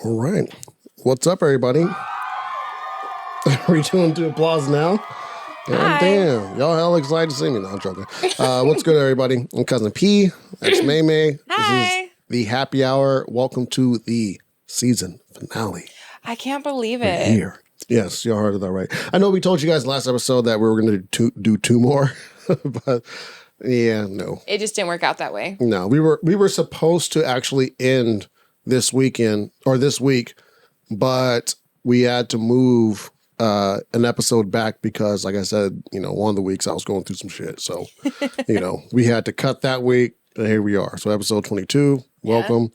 All right. What's up, everybody? Are we doing the applause now? God damn. Y'all hell excited to see me. No, I'm joking. What's good, everybody? I'm Cousin P. That's May May. Hi. This is the happy hour. Welcome to the season finale. I can't believe We're it. here. Yes, y'all heard that right. I know we told you guys last episode that we were going to do two more, but yeah, no. It just didn't work out that way. No, we were supposed to actually end this weekend or this week, but we had to move an episode back because, like I said, one of the weeks I was going through some shit. So, we had to cut that week, and here we are. So episode 22, welcome.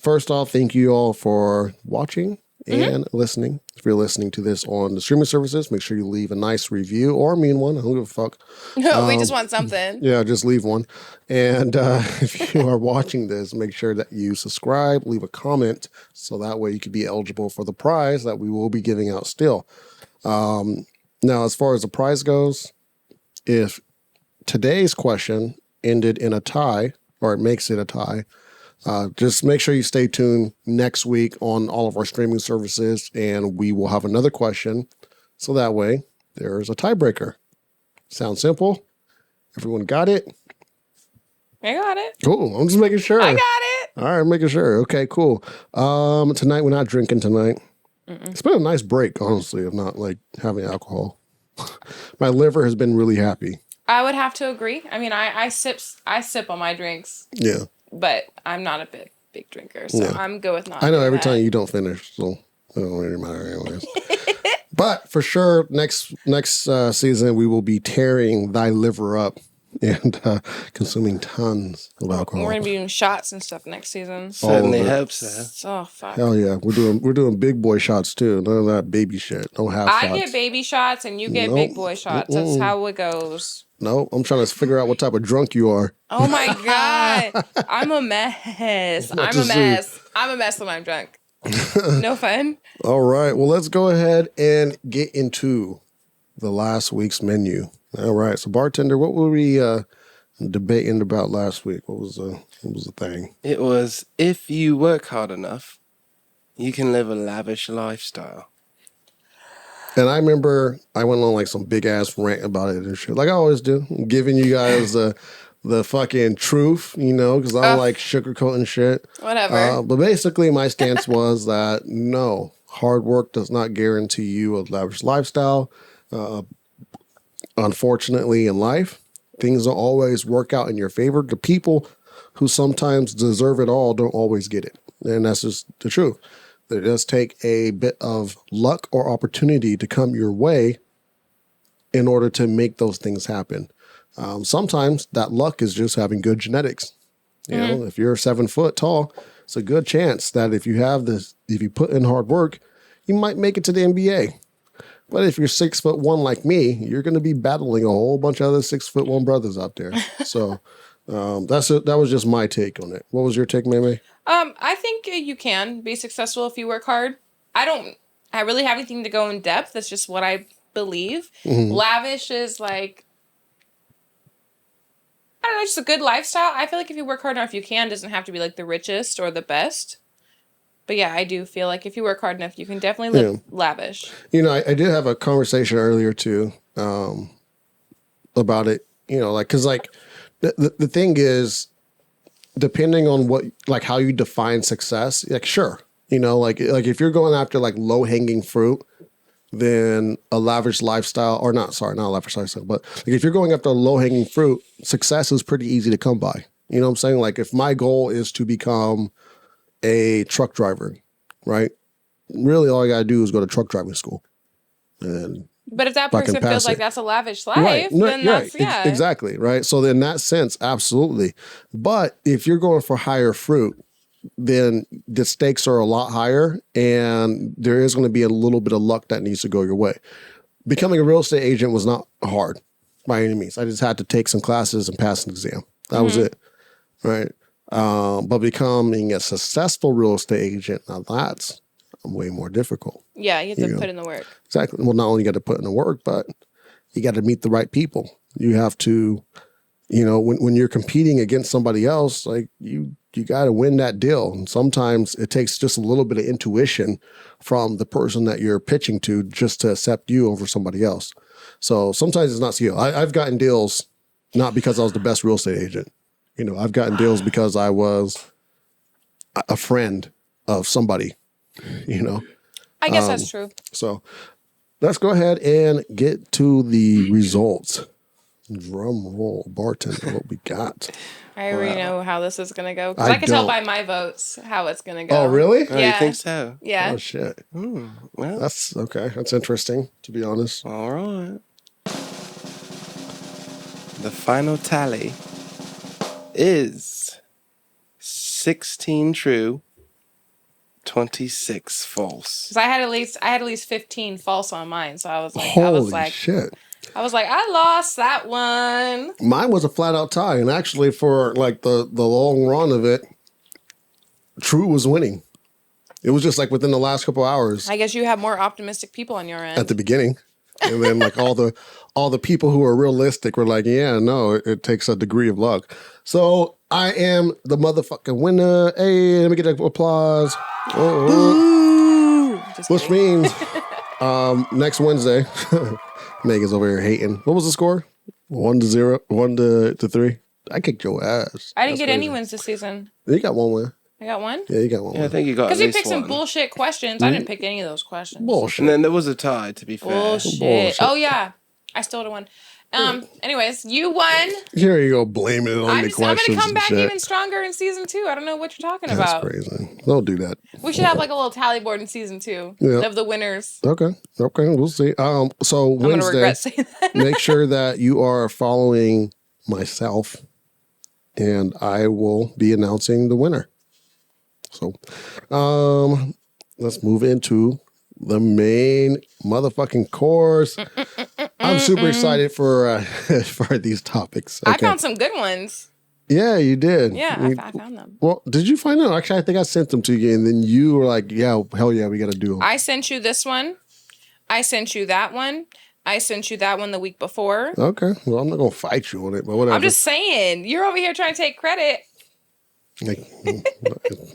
First off, thank you all for watching and listening. If you're listening to this on the streaming services, make sure you leave a nice review or a mean one. I don't give a fuck. No, we just want something. Yeah, just leave one. And if you are watching this, make sure that you subscribe, leave a comment, so that way you can be eligible for the prize that we will be giving out still. Now, as far as the prize goes, if today's question ended in a tie, or it makes it a tie, just make sure you stay tuned next week on all of our streaming services, and we will have another question. So that way, there's a tiebreaker. Sounds simple? Everyone got it? I got it. Cool. I'm just making sure. I got it. All right, making sure. Okay, cool. Tonight, we're not drinking tonight. It's been a nice break, honestly, of not like having alcohol. My liver has been really happy. I would have to agree. I mean, I sip on my drinks. Yeah. But I'm not a big drinker, so I'm good with not. I know doing every that. time you don't finish, so it don't really matter anyways. But for sure, next season, we will be tearing thy liver up and consuming tons of alcohol. We're gonna be doing shots and stuff next season. Certainly helps, sir. Oh fuck. Hell yeah, we're doing big boy shots too. None of that baby shit. No half shots. I get baby shots and you get Nope. big boy shots. That's how it goes. No, I'm trying to figure out what type of drunk you are. Oh my god, I'm a mess. I'm a mess. I'm a mess when I'm drunk. No fun. All right, well, let's go ahead and get into the last week's menu. All right, so bartender, what were we debating about last week? What was the thing? It was, if you work hard enough, you can live a lavish lifestyle. And I remember I went on like some big ass rant about it and shit, like I always do, giving you guys the fucking truth, because I don't like sugarcoating shit. Whatever. But basically, my stance was that no, hard work does not guarantee you a lavish lifestyle. Unfortunately, in life, things don't always work out in your favor. The people who sometimes deserve it all don't always get it. And that's just the truth. It does take a bit of luck or opportunity to come your way in order to make those things happen. Sometimes that luck is just having good genetics. You know, if you're 7 foot tall, it's a good chance that if you put in hard work, you might make it to the NBA. But if you're 6'1" like me, you're going to be battling a whole bunch of other 6'1" brothers out there. So that was just my take on it. What was your take, May? I think you can be successful if you work hard. I really have anything to go in depth. That's just what I believe. Lavish is like, I don't know, just a good lifestyle. I feel like if you work hard enough, you can. It doesn't have to be like the richest or the best. But yeah, I do feel like if you work hard enough, you can definitely live lavish. I did have a conversation earlier too about it. Because the thing is, depending on how you define success, sure, if you're going after low hanging fruit, then a lavish lifestyle, or not a lavish lifestyle, but if you're going after low hanging fruit, success is pretty easy to come by. You know what I'm saying? Like if my goal is to become a truck driver, right? Really, all I gotta do is go to truck driving school, and but if that person feels like that's a lavish life, then that's exactly right. So in that sense, absolutely. But if you're going for higher fruit, then the stakes are a lot higher, and there is going to be a little bit of luck that needs to go your way. Becoming a real estate agent was not hard by any means. I just had to take some classes and pass an exam. That was it, right? But becoming a successful real estate agent, now that's way more difficult. Yeah, you have to put in the work. Exactly. Well, not only you got to put in the work, but you got to meet the right people. You have to, when you're competing against somebody else, you you got to win that deal. And sometimes it takes just a little bit of intuition from the person that you're pitching to just to accept you over somebody else. So sometimes it's not skill. I've gotten deals not because I was the best real estate agent. I've gotten deals because I was a friend of somebody, I guess that's true. So let's go ahead and get to the results. Drum roll, bartender, what we got? I already know how this is going to go. Because I I can tell don't. by my votes how it's going to go. Oh, really? Oh, Yeah. you think so? Yeah. Oh, shit. Well, That's okay. That's interesting, to be honest. all right. The final tally is 16 true, 26 false. Because I had at least 15 false on mine. So I was like, Holy shit. I lost that one. Mine was a flat out tie. And actually, for like the long run of it, True was winning. It was just like within the last couple hours I guess you have more optimistic people on your end. at the beginning. And then like all the people who are realistic were like, yeah, no, it takes a degree of luck. So I am the motherfucking winner. Hey, let me get an applause. Just Which kidding. means next Wednesday, Megan's over here hating. What was the score? 1-0, 1-3. I kicked your ass. I didn't That's get any crazy. wins this season. You got one win. I got one? Yeah, you got one Yeah, I win. think you got at Because you least picked some one. bullshit questions. I didn't pick any of those questions. Bullshit. And then there was a tie, to be fair. Bullshit. Bullshit. Oh, yeah. I still would have won. Anyways, you won. Here you go, blaming it on I'm the going to questions come and back shit. even stronger in season 2. I don't know what you're talking That's about. crazy. Don't do that. We should have like a little tally board in season 2 Yeah. of the winners. Okay, we'll see. So I'm going to Wednesday, regret saying that. make sure that you are following myself, and I will be announcing the winner. So, let's move into the main motherfucking course. I'm super excited for for these topics. I found some good ones. Yeah, you did. Yeah, I found them. Well, did you find out? Actually, I think I sent them to you, and then you were like, "Yeah, hell yeah, we got to do them." I sent you this one. I sent you that one. I sent you that one the week before. Okay, well, I'm not gonna fight you on it, but whatever. I'm just saying, you're over here trying to take credit. Like,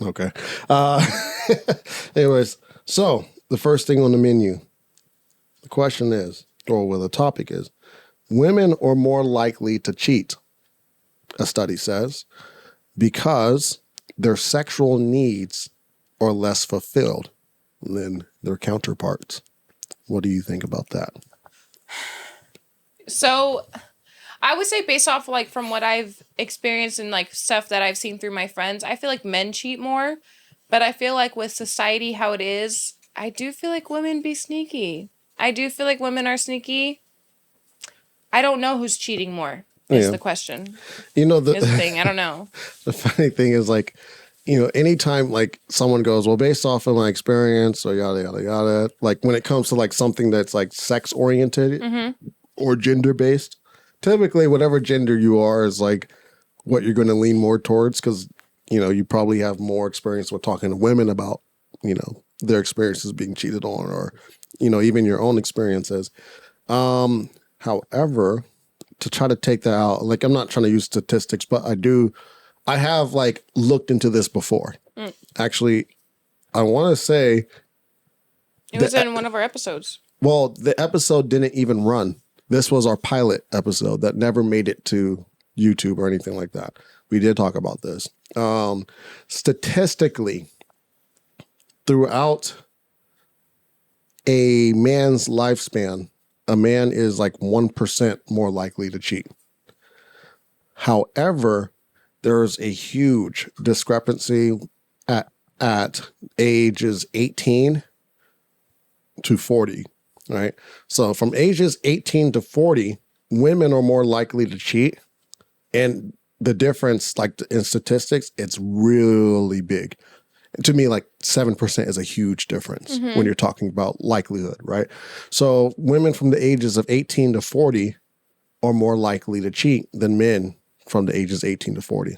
okay. Anyways, so the first thing on the menu, the question is, or well, the topic is, women are more likely to cheat, a study says, because their sexual needs are less fulfilled than their counterparts. What do you think about that? So I would say based off like from what I've experienced and like stuff that I've seen through my friends, I feel like men cheat more. But I feel like with society how it is, I do feel like women be sneaky. I do feel like women are sneaky. I don't know who's cheating more is Yeah. the question. You know, Is the thing. I don't know. the funny thing is like, anytime like someone goes, well, based off of my experience or yada, yada, yada, like when it comes to like something that's like sex oriented or gender based, typically whatever gender you are is like what you're going to lean more towards. Cause you probably have more experience with talking to women about, their experiences being cheated on or, even your own experiences. However, to try to take that out, like I'm not trying to use statistics, but I have like looked into this before. Actually, I want to say, It was in one of our episodes. well, the episode didn't even run. This was our pilot episode that never made it to YouTube or anything like that. We did talk about this. Statistically, throughout a man's lifespan, a man is like 1% more likely to cheat. However, there's a huge discrepancy at ages 18 to 40, right? So from ages 18 to 40, women are more likely to cheat. And the difference, like in statistics, it's really big. To me, like 7% is a huge difference when you're talking about likelihood, right? So women from the ages of 18 to 40 are more likely to cheat than men from the ages 18 to 40.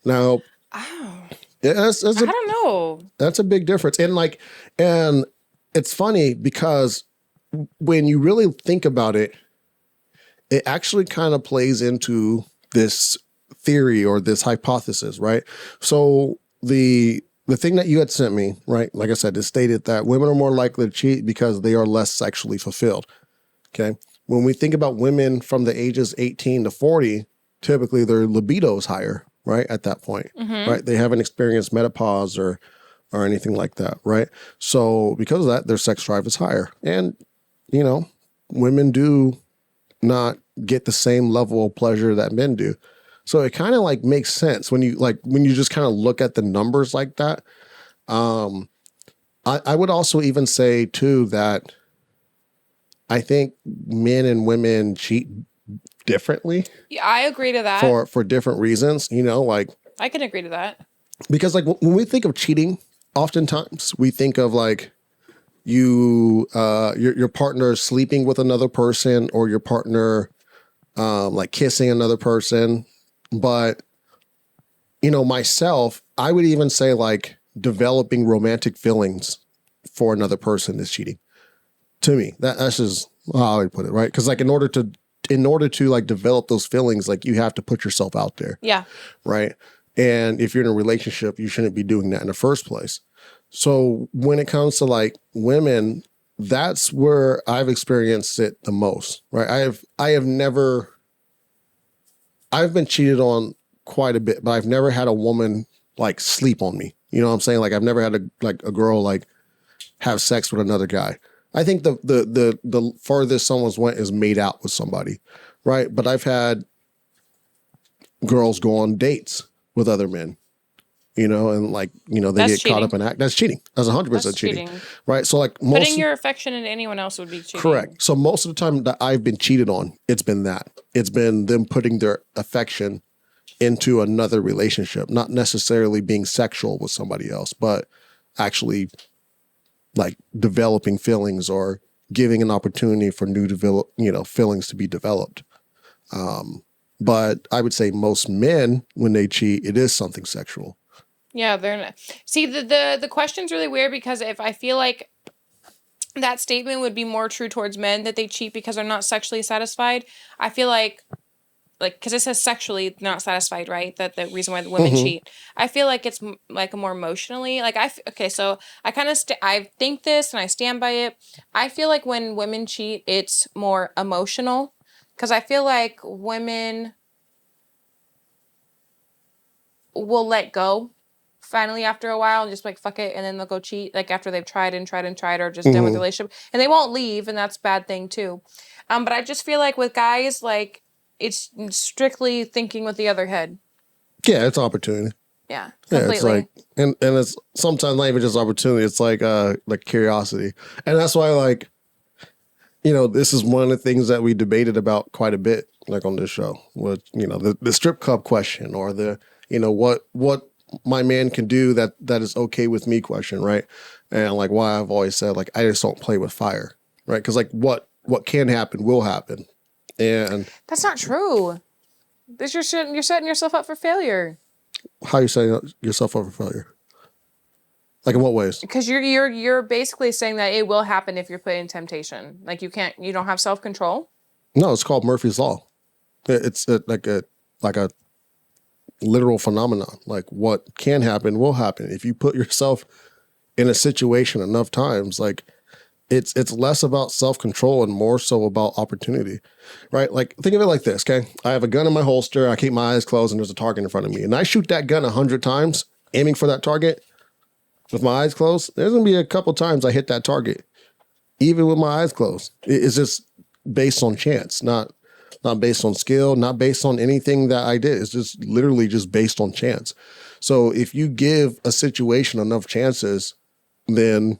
Now, Oh, that's I don't know. that's a big difference. And it's funny because when you really think about it, it actually kind of plays into this theory or this hypothesis, right? So the thing that you had sent me, right? Like I said, it stated that women are more likely to cheat because they are less sexually fulfilled. Okay. When we think about women from the ages 18 to 40, typically their libido is higher, right? At that point, right? They haven't experienced menopause or anything like that, right? So because of that, their sex drive is higher. And, you know, women do not get the same level of pleasure that men do. So it kind of like makes sense when you just kind of look at the numbers like that. I would also even say too that I think men and women cheat differently Yeah, I agree to that. for different reasons, you know, like I can agree to that. because like when we think of cheating, oftentimes we think of like your partner sleeping with another person or your partner like kissing another person. But you know, myself, I would even say like developing romantic feelings for another person is cheating. To me, that's just how I would put it, right? Because like in order to like develop those feelings, like you have to put yourself out there, Yeah. right? And if you're in a relationship, you shouldn't be doing that in the first place. So when it comes to like women, that's where I've experienced it the most, right? I've been cheated on quite a bit, but I've never had a woman like sleep on me. You know what I'm saying? Like I've never had a girl like have sex with another guy. I think the furthest someone's went is made out with somebody, right? But I've had girls go on dates with other men, you know, and like, you know, they That's get caught cheating. up in act. That's cheating. That's 100% That's cheating, cheating. right? So like Putting your affection into anyone else would be cheating. correct. So most of the time that I've been cheated on, it's been them putting their affection into another relationship, not necessarily being sexual with somebody else, but actually like developing feelings or giving an opportunity for feelings to be developed. But I would say most men, when they cheat, it is something sexual. Yeah, they're not. See, the question's really weird because if I feel like that statement would be more true towards men that they cheat because they're not sexually satisfied, I feel like because it says sexually not satisfied, right? That the reason why the women cheat. I feel like it's like a more emotionally like okay. So I kind of I think this and I stand by it. I feel like when women cheat, it's more emotional because I feel like women will let go finally after a while and just like fuck it, and then they'll go cheat like after they've tried and tried and tried or just done with the relationship, and they won't leave, and that's a bad thing too. But I just feel like with guys, like it's strictly thinking with the other head. Yeah, it's opportunity. Yeah, Yeah, completely. it's like, and it's sometimes not even just opportunity. It's like curiosity, and that's why like, you know, this is one of the things that we debated about quite a bit, like on this show, with you know the strip club question or the you know what my man can do that is okay with me question, right? And like why I've always said like I just don't play with fire, right? Because like what can happen will happen, and That's not true. This you're setting yourself up for failure. how you setting yourself up for failure? Like in what ways? Because you're basically saying that it will happen if you're put in temptation. Like you don't have self-control. No, it's called Murphy's Law. It's like a literal phenomenon. Like what can happen will happen. If you put yourself in a situation enough times, like it's less about self-control and more so about opportunity, right? Like think of it like this, okay? I have a gun in my holster. I keep my eyes closed and there's a target in front of me. And I shoot that gun 100 times, aiming for that target with my eyes closed. There's going to be a couple times I hit that target, even with my eyes closed. It's just based on chance, not based on skill, not based on anything that I did. It's just literally just based on chance. So if you give a situation enough chances, then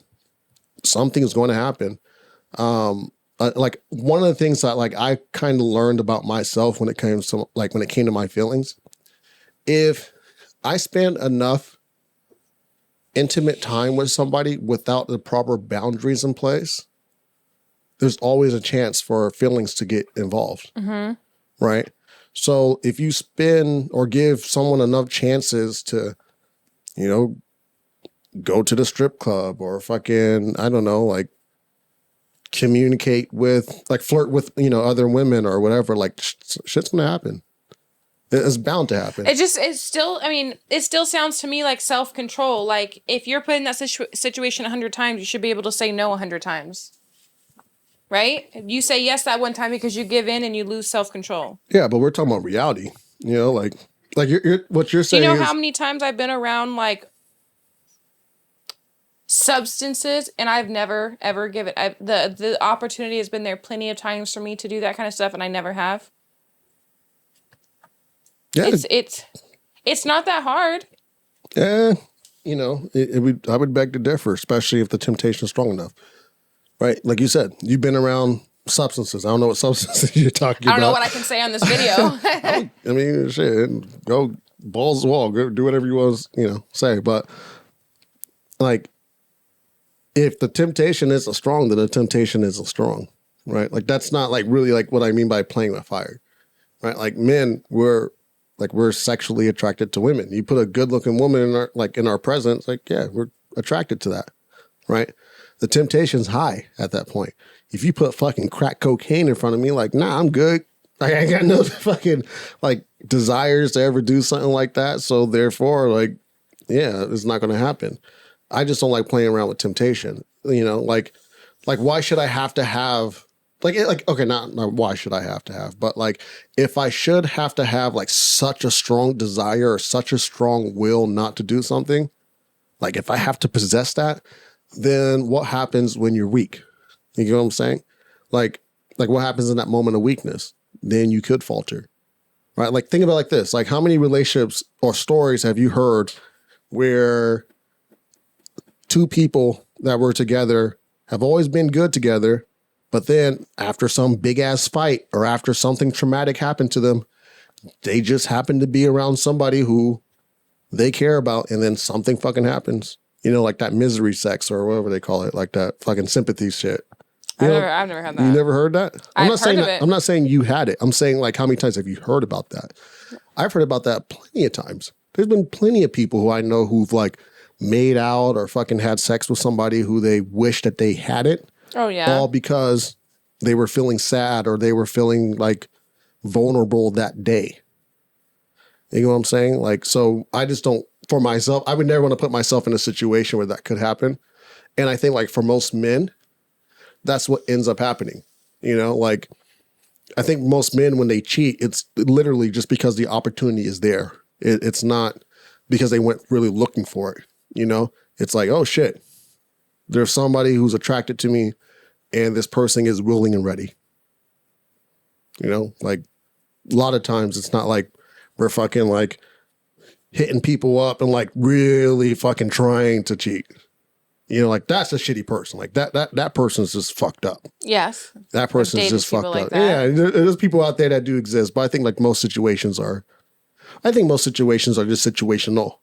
something's going to happen. Like one of the things that like I kind of learned about myself when it came to my feelings, if I spend enough intimate time with somebody without the proper boundaries in place, there's always a chance for feelings to get involved. Right? So if you spend or give someone enough chances to, you know, go to the strip club or fucking, I don't know, like communicate with, like flirt with, you know, other women or whatever, like shit's gonna happen. It's bound to happen. It still sounds to me like self-control. Like, if you're put in that situation 100 times, you should be able to say no 100 times. Right? You say yes that one time because you give in and you lose self-control. Yeah, but we're talking about reality. You know, like you're what you're saying. You know is, how many times I've been around like substances and I've never ever given the opportunity has been there plenty of times for me to do that kind of stuff and I never have. yeah, It's not that hard. yeah. You know, I would beg to differ, especially if the temptation is strong enough. Right? Like you said, you've been around substances. I don't know what substances you're talking about. I don't know what I can say on this video. I mean, shit, go balls to the wall, go do whatever you want to, say. But like, if the temptation isn't strong, then the temptation isn't strong, right? Like, that's not like really like what I mean by playing with fire, right? Like, men, we're sexually attracted to women. You put a good looking woman in our presence, like, yeah, we're attracted to that, right? The temptation's high at that point. If you put fucking crack cocaine in front of me, like, nah, I'm good. Like, I ain't got no fucking like desires to ever do something like that. So therefore, like, yeah, it's not going to happen. I just don't like playing around with temptation. Like why should I have to have okay, not why should I have to have, but like if I should have to have like such a strong desire or such a strong will not to do something, like if I have to possess that, then what happens when you're weak? You get what I'm saying? Like what happens in that moment of weakness? Then you could falter, right? Like think about it like this, like how many relationships or stories have you heard where two people that were together have always been good together, but then after some big ass fight or after something traumatic happened to them, they just happen to be around somebody who they care about and then something fucking happens. Like that misery sex or whatever they call it, like that fucking sympathy shit. I've never had that. You never heard that? I've heard of it. I'm not saying you had it. I'm saying like how many times have you heard about that? I've heard about that plenty of times. There's been plenty of people who I know who've like made out or fucking had sex with somebody who they wish that they had it. Oh yeah. All because they were feeling sad or they were feeling like vulnerable that day. You know what I'm saying? Like, so I just don't, for myself, I would never want to put myself in a situation where that could happen. And I think like for most men, that's what ends up happening. Like I think most men, when they cheat, it's literally just because the opportunity is there. It's not because they went really looking for it. It's like, oh shit, there's somebody who's attracted to me and this person is willing and ready. Like a lot of times it's not like we're fucking like hitting people up and like really fucking trying to cheat. Like that's a shitty person. Like that person's just fucked up. Yes. That person's just fucked like up. that. Yeah, there's people out there that do exist, but I think like most situations are just situational.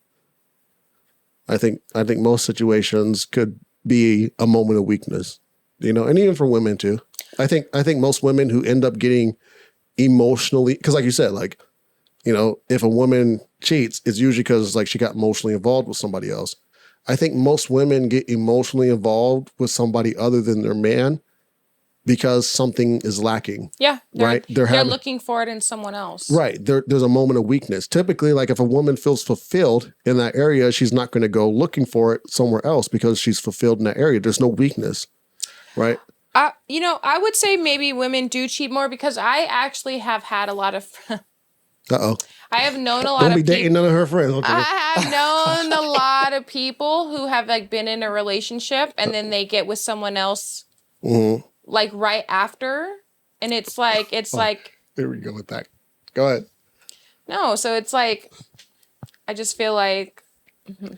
I think most situations could be a moment of weakness, and even for women too. I think most women who end up getting emotionally, because like you said, like, if a woman cheats, it's usually because like she got emotionally involved with somebody else. I think most women get emotionally involved with somebody other than their man because something is lacking. Yeah. Right? They're looking for it in someone else. Right. There's a moment of weakness. Typically, like if a woman feels fulfilled in that area, she's not going to go looking for it somewhere else because she's fulfilled in that area. There's no weakness. Right. I would say maybe women do cheat more because I actually have had a lot of... Uh-oh. I have known a lot Don't of be dating none of her friends. Okay. I have known a lot of people who have like been in a relationship and then they get with someone else like right after. And it's like There we go with that. Go ahead. No, so it's like I just feel like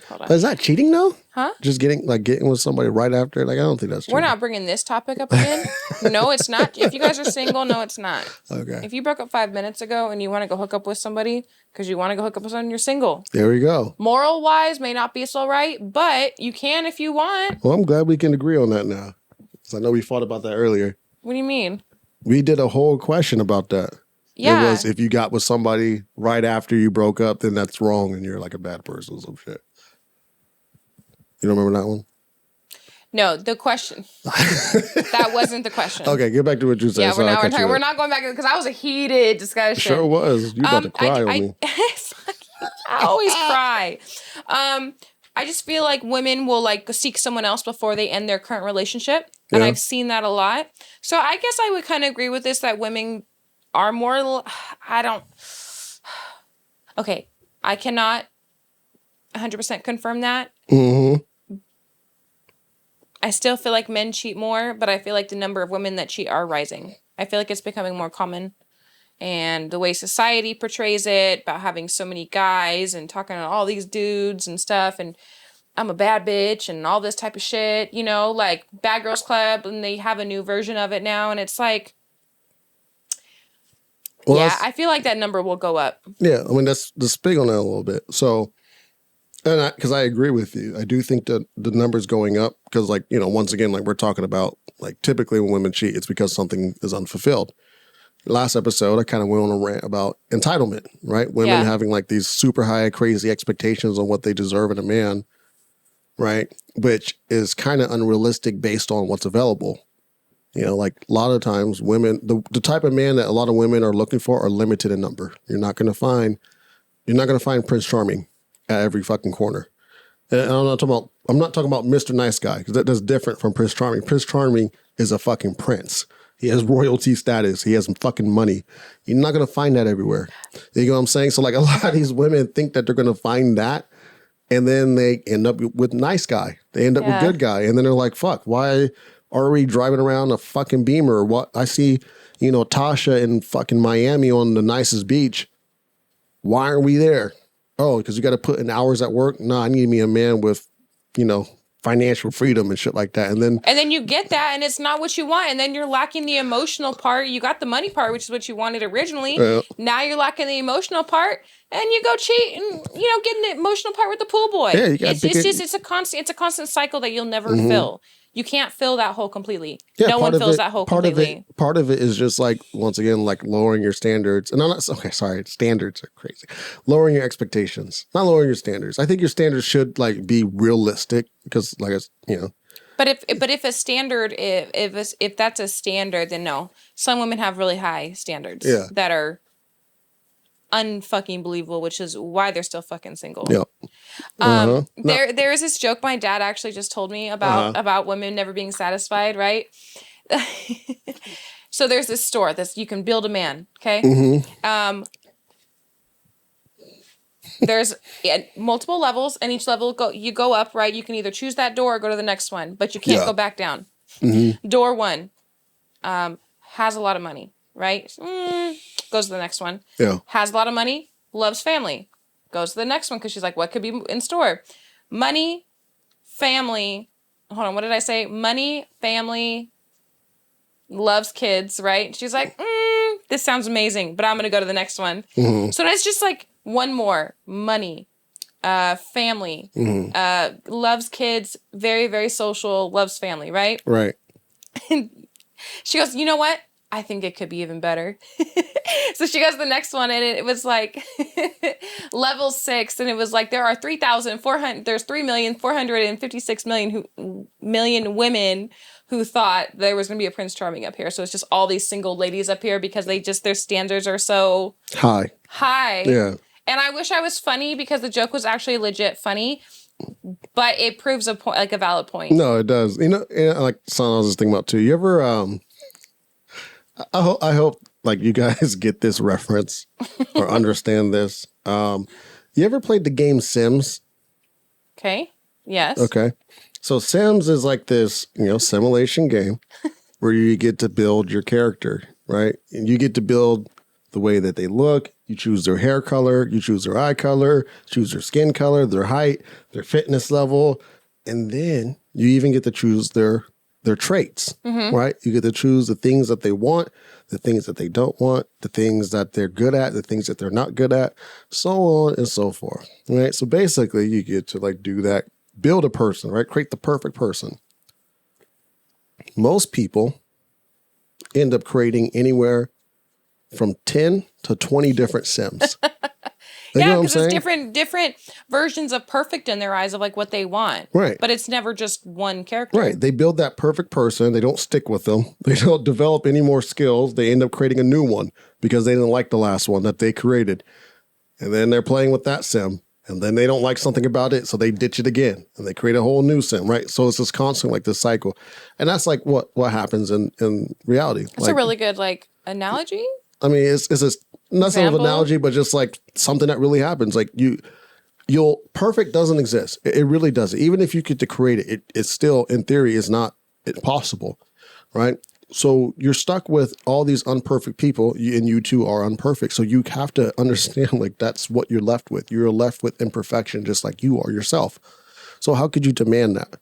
hold on. Is that cheating though? Huh? Just getting with somebody right after? Like I don't think that's cheating. We're not bringing this topic up again. No, it's not. If you guys are single, no, it's not. Okay. If you broke up 5 minutes ago and you want to go hook up with somebody because you want to go hook up with someone, you're single. There we go. Moral wise may not be so right, but you can if you want. Well, I'm glad we can agree on that now. Because I know we fought about that earlier. What do you mean? We did a whole question about that. Yeah. It was if you got with somebody right after you broke up, then that's wrong and you're like a bad person or some shit. You don't remember that one? No, the question. That wasn't the question. Okay, get back to what you said. Yeah, Sorry, I cut you we're up. not going back because that was a heated discussion. Sure was. You about to cry on me. I always cry. I just feel like women will like seek someone else before they end their current relationship. And Yeah. I've seen that a lot. So I guess I would kind of agree with this that women are more, okay, I cannot 100% confirm that. Mm-hmm. I still feel like men cheat more, but I feel like the number of women that cheat are rising. I feel like it's becoming more common. And the way society portrays it about having so many guys and talking to all these dudes and stuff and I'm a bad bitch and all this type of shit, you know, like Bad Girls Club, and they have a new version of it now and it's like, Well, yeah, I feel like that number will go up. Yeah, I mean, let's speak on that a little bit. So, and because I agree with you, I do think that the number's going up because, like, you know, once again, like we're talking about, like typically when women cheat, it's because something is unfulfilled. Last episode, I kind of went on a rant about entitlement, right? Women having like these super high, crazy expectations on what they deserve in a man, right? Which is kind of unrealistic based on what's available. You know, like a lot of times women, the type of man that a lot of women are looking for are limited in number. You're not going to find Prince Charming at every fucking corner. And I'm not talking about Mr. Nice Guy because that's different from Prince Charming. Prince Charming is a fucking prince. He has royalty status. He has some fucking money. You're not going to find that everywhere. You know what I'm saying? So like a lot of these women think that they're going to find that and then they end up with nice guy. They end up with good guy. And then they're like, fuck, why are we driving around a fucking Beamer? What I see, you know, Tasha in fucking Miami on the nicest beach. Why aren't we there? Oh, because you got to put in hours at work. No, I need me a man with, you know, financial freedom and shit like that. And then you get that and it's not what you want. And then you're lacking the emotional part. You got the money part, which is what you wanted originally. Now you're lacking the emotional part and you go cheat and, you know, getting the emotional part with the pool boy. Yeah, it's a constant cycle that you'll never fill. You can't fill that hole completely. Yeah, no one fills that hole completely. Part of it is just like, once again, like lowering your standards. And I'm not, okay, sorry, standards are crazy. Lowering your expectations, not lowering your standards. I think your standards should like be realistic because like, you know. But if a standard, if that's a standard, then no. Some women have really high standards that are unfucking believable, which is why they're still fucking single. Yeah. There is this joke my dad actually just told me about women never being satisfied, right? So there's this store that you can build a man, okay? There's multiple levels, and each level you go up, right? You can either choose that door or go to the next one, but you can't go back down. Door 1 has a lot of money, right? Goes to the next one. Yeah. Has a lot of money, loves family. Goes to the next one because she's like, what could be in store? Money, family. Hold on, what did I say? Money, family, loves kids, right? She's like, this sounds amazing, but I'm going to go to the next one. So it's just like one more. Money, family, loves kids, very, very social, loves family, right? Right. She goes, you know what? I think it could be even better. So she goes to the next one and it was like level 6 and it was like there are 3,456 million who thought there was going to be a Prince Charming up here. So it's just all these single ladies up here because their standards are so high. Yeah. And I wish I was funny because the joke was actually legit funny, but it proves a point, like a valid point. No, it does. You know, like something I was just thinking about too. You ever I hope like you guys get this reference or understand this. You ever played the game Sims? Okay. Yes. Okay. So Sims is like this, you know, simulation game where you get to build your character, right? And you get to build the way that they look. You choose their hair color, you choose their eye color, choose their skin color, their height, their fitness level, and then you even get to choose their traits, right? You get to choose the things that they want, the things that they don't want, the things that they're good at, the things that they're not good at, so on and so forth, right? So basically you get to like do that, build a person, right? Create the perfect person. Most people end up creating anywhere from 10 to 20 different Sims. You know Yeah, what I'm because it's saying? different versions of perfect in their eyes of like what they want. Right. But it's never just one character. Right. They build that perfect person. They don't stick with them. They don't develop any more skills. They end up creating a new one because they didn't like the last one that they created. And then they're playing with that sim. And then they don't like something about it, so they ditch it again and they create a whole new sim, right? So it's just constant like this cycle. And that's like what happens in reality. That's a really good like analogy. I mean, it's just not sort of Example? analogy, but just like something that really happens. Like you'll perfect doesn't exist. It really doesn't. Even if you get to create it, it's still in theory is not possible, right? So you're stuck with all these unperfect people, and you two are unperfect. So you have to understand, like that's what you're left with. You're left with imperfection, just like you are yourself. So how could you demand that?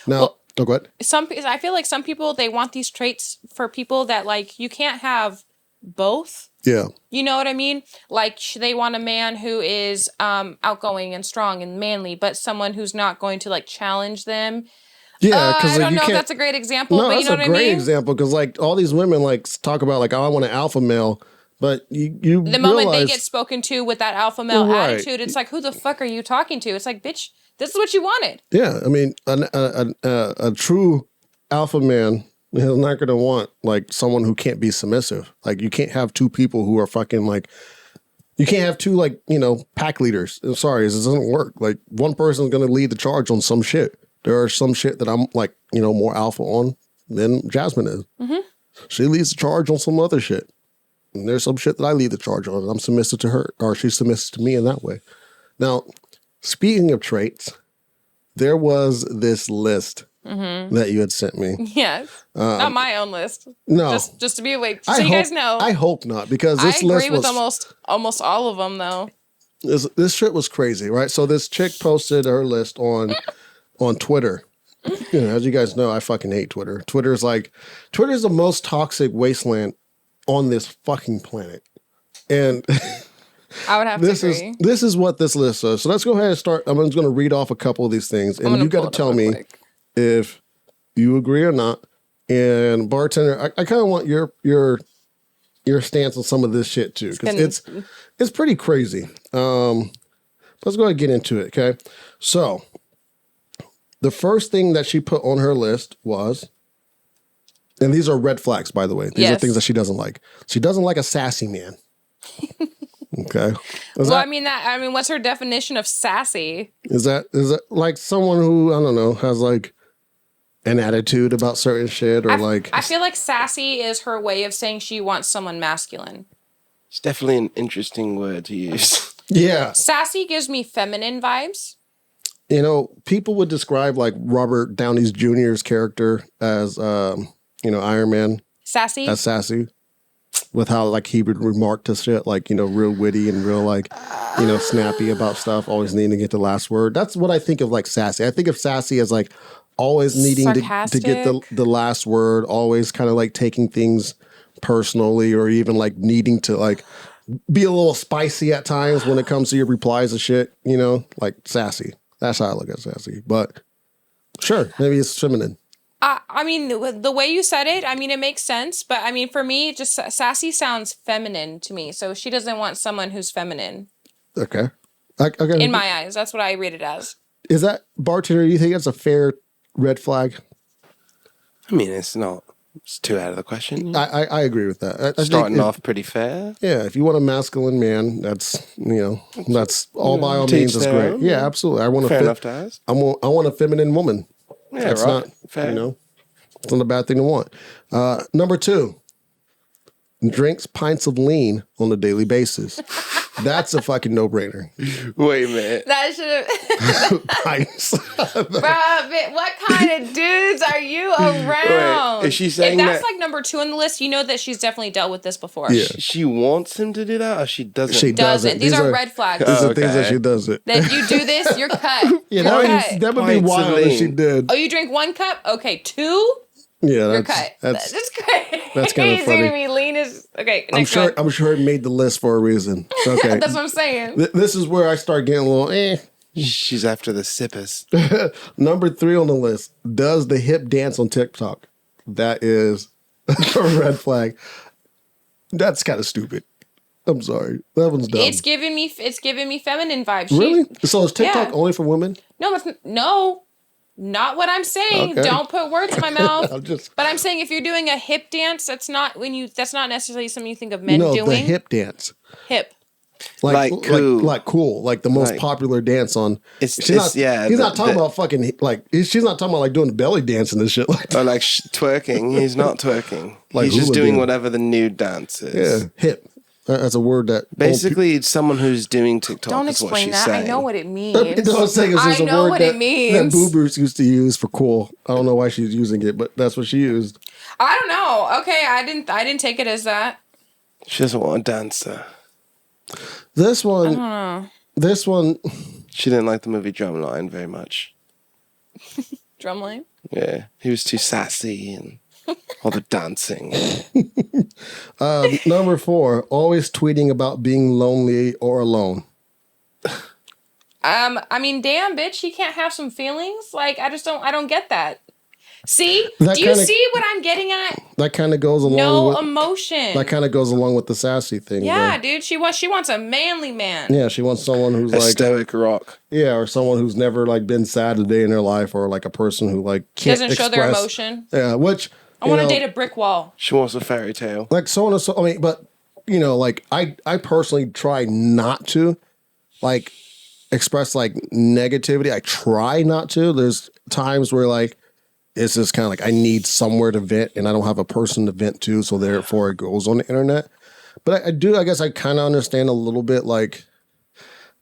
Now, go ahead. I feel like some people they want these traits for people that like you can't have both. Yeah, You know what I mean? Like they want a man who is outgoing and strong and manly, but someone who's not going to like challenge them. yeah. Because I don't you know if can't. that's a great example, No, but you that's know a what I great mean? example because like all these women like talk about like, oh, I want an alpha male, but you The moment they realize- get spoken to with that alpha male Right. attitude, it's like, who the fuck are you talking to? It's like, bitch, this is what you wanted. Yeah, I mean, a true alpha man is not going to want like someone who can't be submissive. Like you can't have two people who are fucking like. You can't have two like pack leaders. I'm sorry, this doesn't work. Like one person's going to lead the charge on some shit. There are some shit that I'm like more alpha on than Jasmine is. Mm-hmm. She leads the charge on some other shit. And there's some shit that I lead the charge on, and I'm submissive to her, or she's submissive to me in that way. Now, speaking of traits, there was this list that you had sent me. Yeah, not my own list. No, Just to be awake, so I you hope, guys know. I hope not, because I this list agree with was almost all of them, though. this shit was crazy, right? So this chick posted her list on Twitter. As you guys know, I fucking hate Twitter. Twitter's the most toxic wasteland on this fucking planet. And I would have this to is agree. this is what this list says. So let's go ahead and start. I'm just going to read off a couple of these things, and you got to tell me if you agree or not. And bartender, I kind of want your stance on some of this shit too, because it's pretty crazy. Let's go ahead and get into it. Okay, so the first thing that she put on her list was, and these are red flags, by the way. These are Yes. things that she doesn't like. She doesn't like a sassy man. Okay. I mean, what's her definition of sassy? Is that like someone who, I don't know, has like an attitude about certain shit, or I feel like sassy is her way of saying she wants someone masculine. It's definitely an interesting word to use. yeah. Sassy gives me feminine vibes. People would describe like Robert Downey Jr.'s character as Iron Man Sassy? as sassy, with how like he would remark to shit like real witty and real like snappy about stuff, always needing to get the last word. That's what I think of like sassy. I think of sassy as like always needing to get the last word, always kind of like taking things personally, or even like needing to like be a little spicy at times when it comes to your replies and shit, like sassy. That's how I look at sassy. But sure, maybe it's feminine. I mean, the way you said it, I mean, it makes sense. But I mean, for me, just sassy sounds feminine to me. So she doesn't want someone who's feminine. Okay. Okay. In my eyes, that's what I read it as. Is that, bartender, you think that's a fair red flag? I mean, it's not. It's too out of the question. I agree with that. I think Starting off pretty fair. Yeah, if you want a masculine man, that's that's all by all Teach means is their great. own. Yeah, absolutely. I want Fair a enough to ask. I want a feminine woman. Yeah, That's right. not Fair. it's not a bad thing to want. Number 2, drinks pints of lean on a daily basis. That's a fucking no-brainer. Wait a minute. That should have. Pints. Bruh, what kind of dudes are you around? Wait, is she saying if that's that- like number 2 on the list, you know that she's definitely dealt with this before. Yeah. She wants him to do that, or she doesn't? She Doesn't. These are red flags. These are Oh, things that okay. she does it. That you do this, you're cut. Yeah, You're that cut. would be Pints of wild if she lean. did. Oh, you drink 1 cup? Okay, 2? Yeah, You're that's cut. that's. That's crazy. that's kinda funny. Me lean is okay. I'm Next sure. one. I'm sure it made the list for a reason. Okay. That's what I'm saying. This is where I start getting a little She's after the sippers. Number 3 on the list, does the hip dance on TikTok. That is a red flag. That's kind of stupid. I'm sorry. That one's dumb. It's giving me feminine vibes. She- Really? So is TikTok Yeah. only for women? No, no, not what I'm saying. Okay. Don't put words in my mouth. I'm just But I'm saying if you're doing a hip dance, that's not necessarily something you think of men no doing. the hip dance. Hip. Like cool. like cool, like the most Like- popular dance on. It's She's not, yeah. he's not talking about fucking like. She's not talking about like doing belly dancing and shit like that. Or like twerking. He's not twerking. Like He's just hula doing dance. whatever the nude dance is. Yeah, hip. That's a word that Basically, it's someone who's doing TikTok. Don't is what explain she's that. saying. I know what it means. You know what I'm saying? Is there's I a know word what that, it means. that boobers used to use for cool. I don't know why she's using it, but that's what she used. I don't know. Okay, I didn't take it as that. She doesn't want a dancer. This one, Oh, this one, She didn't like the movie Drumline very much. drumline. Yeah, he was too sassy and all the dancing. number 4, always tweeting about being lonely or alone. I mean, damn, bitch, she can't have some feelings. Like, I don't get that. See, That do you kinda- see what I'm getting at? That kind of goes along No with emotion. that kind of goes along with the sassy thing. Yeah, though. dude, she wants a manly man. Yeah, she wants someone who's A like stoic rock. yeah, or someone who's never like been sad a day in their life, or like a person who like can't Doesn't show their express- emotion. Yeah, which I want to date a brick wall. She wants a fairy tale. like so on and so. I mean, but you know, like I personally try not to like express like negativity. I try not to. There's times where like it's just kind of like I need somewhere to vent, and I don't have a person to vent to, so therefore it goes on the internet. But I do. I guess I kind of understand a little bit. Like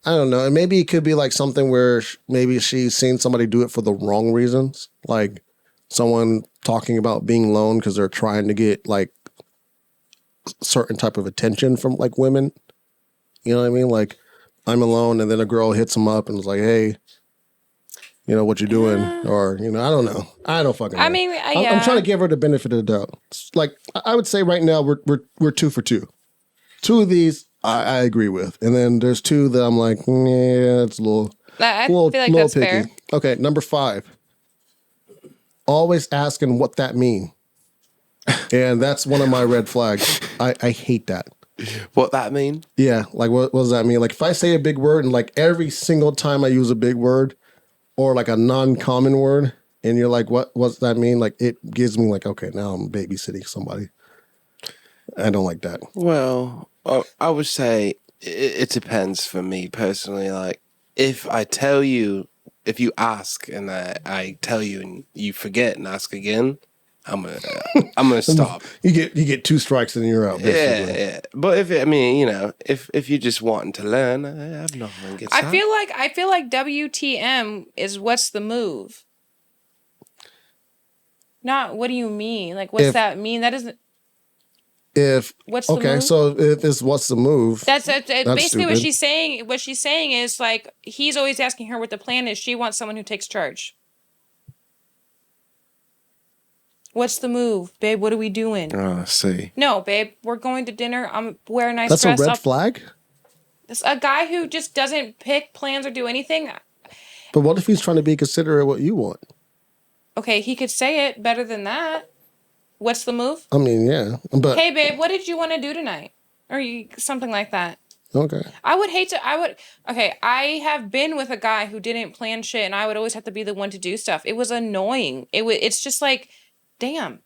I don't know. And maybe it could be like something where maybe she's seen somebody do it for the wrong reasons, like someone talking about being alone because they're trying to get like certain type of attention from like women. You know what I mean? Like I'm alone, and then a girl hits him up and is like, "Hey, you know what you doing?" Or you know, I don't know. I don't fucking know. I mean, I'm yeah. trying to give her the benefit of the doubt. It's like I would say right now we're 2 for 2. 2 of these I agree with, and then there's 2 that I'm like, yeah, it's a little. I feel like that's fair. Okay, number 5. Always asking what that mean. And that's one of my red flags. I hate that. What that mean? Yeah, like what does that mean? Like if I say a big word and like every single time I use a big word or like a non-common word and you're like, what's that mean? Like it gives me like, okay, now I'm babysitting somebody. I don't like that. Well, I would say it depends for me personally. Like, if I tell you, if you ask and I tell you and you forget and ask again, I'm gonna stop. You get 2 strikes and you're out. Basically. Yeah. But if you're just wanting to learn, I have nothing against that. I feel like WTM is what's the move. Not what do you mean? Like what's that mean? That doesn't. If What's the okay, move? so if it's what's the move? That's basically what stupid. she's saying. What she's saying is like he's always asking her what the plan is. She wants someone who takes charge. What's the move, babe? What are we doing? Oh, I see. No, babe, we're going to dinner. I'm wearing a nice That's a dress. red flag. It's a guy who just doesn't pick plans or do anything. But what if he's trying to be considerate of what you want? Okay, he could say it better than that. What's the move? I mean, yeah, but Hey, babe, what did you want to do tonight? Or something like that. okay. Okay, I have been with a guy who didn't plan shit and I would always have to be the one to do stuff. It was annoying. It's just like, damn,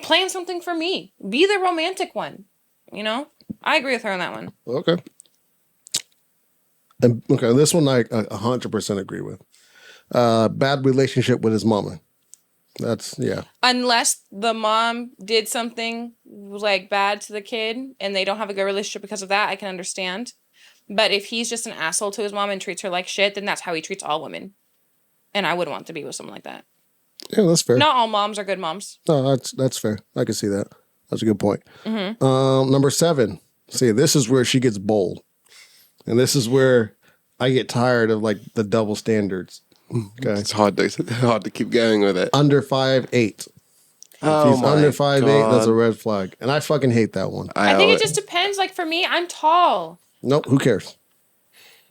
plan something for me. Be the romantic one. You know? I agree with her on that one. Okay. And okay, this one I 100% agree with. Bad relationship with his mama. That's yeah. Unless the mom did something like bad to the kid and they don't have a good relationship because of that, I can understand. But if he's just an asshole to his mom and treats her like shit, then that's how he treats all women. And I wouldn't want to be with someone like that. Yeah, that's fair. Not all moms are good moms. No, that's fair. I can see that. That's a good point. Mm-hmm. Number 7. See, this is where she gets bold, and this is where I get tired of like the double standards. Okay, It's hard to keep going with it. under 5'8". If Oh he's my under 5'8", that's a God. red flag, and I fucking hate that one. I think it just depends. Like for me, I'm tall. Nope, who cares?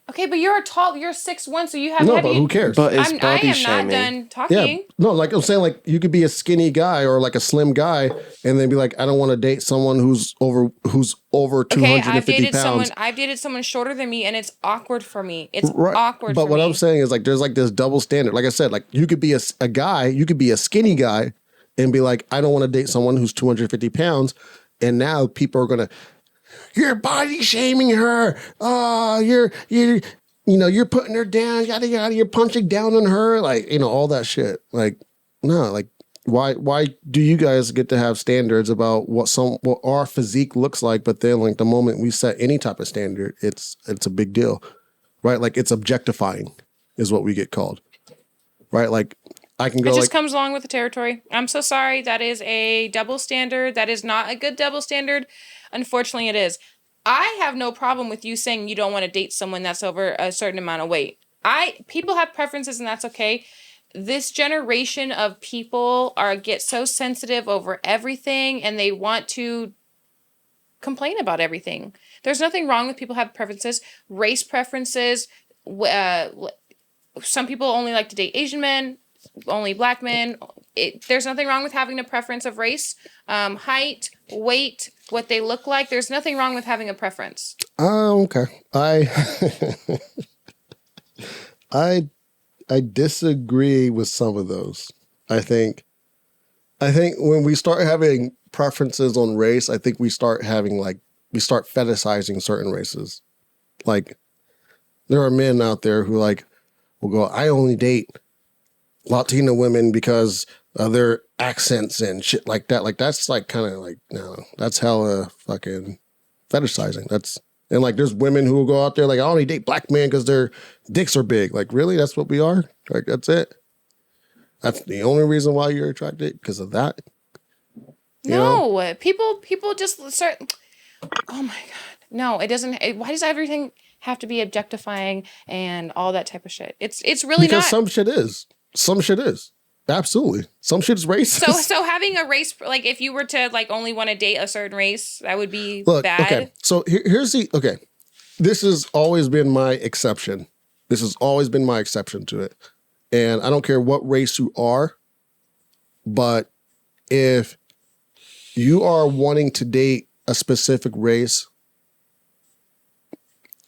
Okay, but you're 6'1", so you have No, heavy. but who cares? But it's I body am shaming. not done Yeah, talking. no, like I'm saying, like you could be a skinny guy or like a slim guy, and then be like, I don't want to date someone who's over Okay, 250 pounds. I've dated someone shorter than me, and it's awkward for me. It's Right. awkward But for what me. I'm saying is like there's like this double standard. Like I said, like you could be a guy, you could be a skinny guy, and be like, I don't want to date someone who's 250 pounds, and now people are gonna, you're body shaming her. You're putting her down, yada yada. You're punching down on her, like all that shit. Like, no, like why do you guys get to have standards about what our physique looks like, but then like the moment we set any type of standard, it's a big deal, right? Like it's objectifying, is what we get called, right? Like I can go It just like, comes along with the territory. I'm so sorry. That is a double standard. That is not a good double standard. Unfortunately, it is. I have no problem with you saying you don't want to date someone that's over a certain amount of weight. People have preferences, and that's okay. This generation of people get so sensitive over everything, and they want to complain about everything. There's nothing wrong with people have preferences, race preferences. Some people only like to date Asian men, only black men. There's nothing wrong with having a preference of race, height, weight, what they look like. There's nothing wrong with having a preference. okay, I disagree with some of those. I think when we start having preferences on race, I think we start fetishizing certain races. Like there are men out there who like will go, I only date Latina women because of their accents and shit like that. Like that's like kind of like, no, that's hella fucking fetishizing. And like there's women who will go out there like, I only date black men because their dicks are big. Like really, that's what we are? Like that's it? That's the only reason why you're attracted, because of that? No, people just start. Oh my god, no! It doesn't. Why does everything have to be objectifying and all that type of shit? It's really Because not. some shit is. Absolutely. Some shit is racist. So having a race, like if you were to like only want to date a certain race, that would be Look, bad. okay. So okay. This has always been my exception. This has always been my exception to it. And I don't care what race you are, but if you are wanting to date a specific race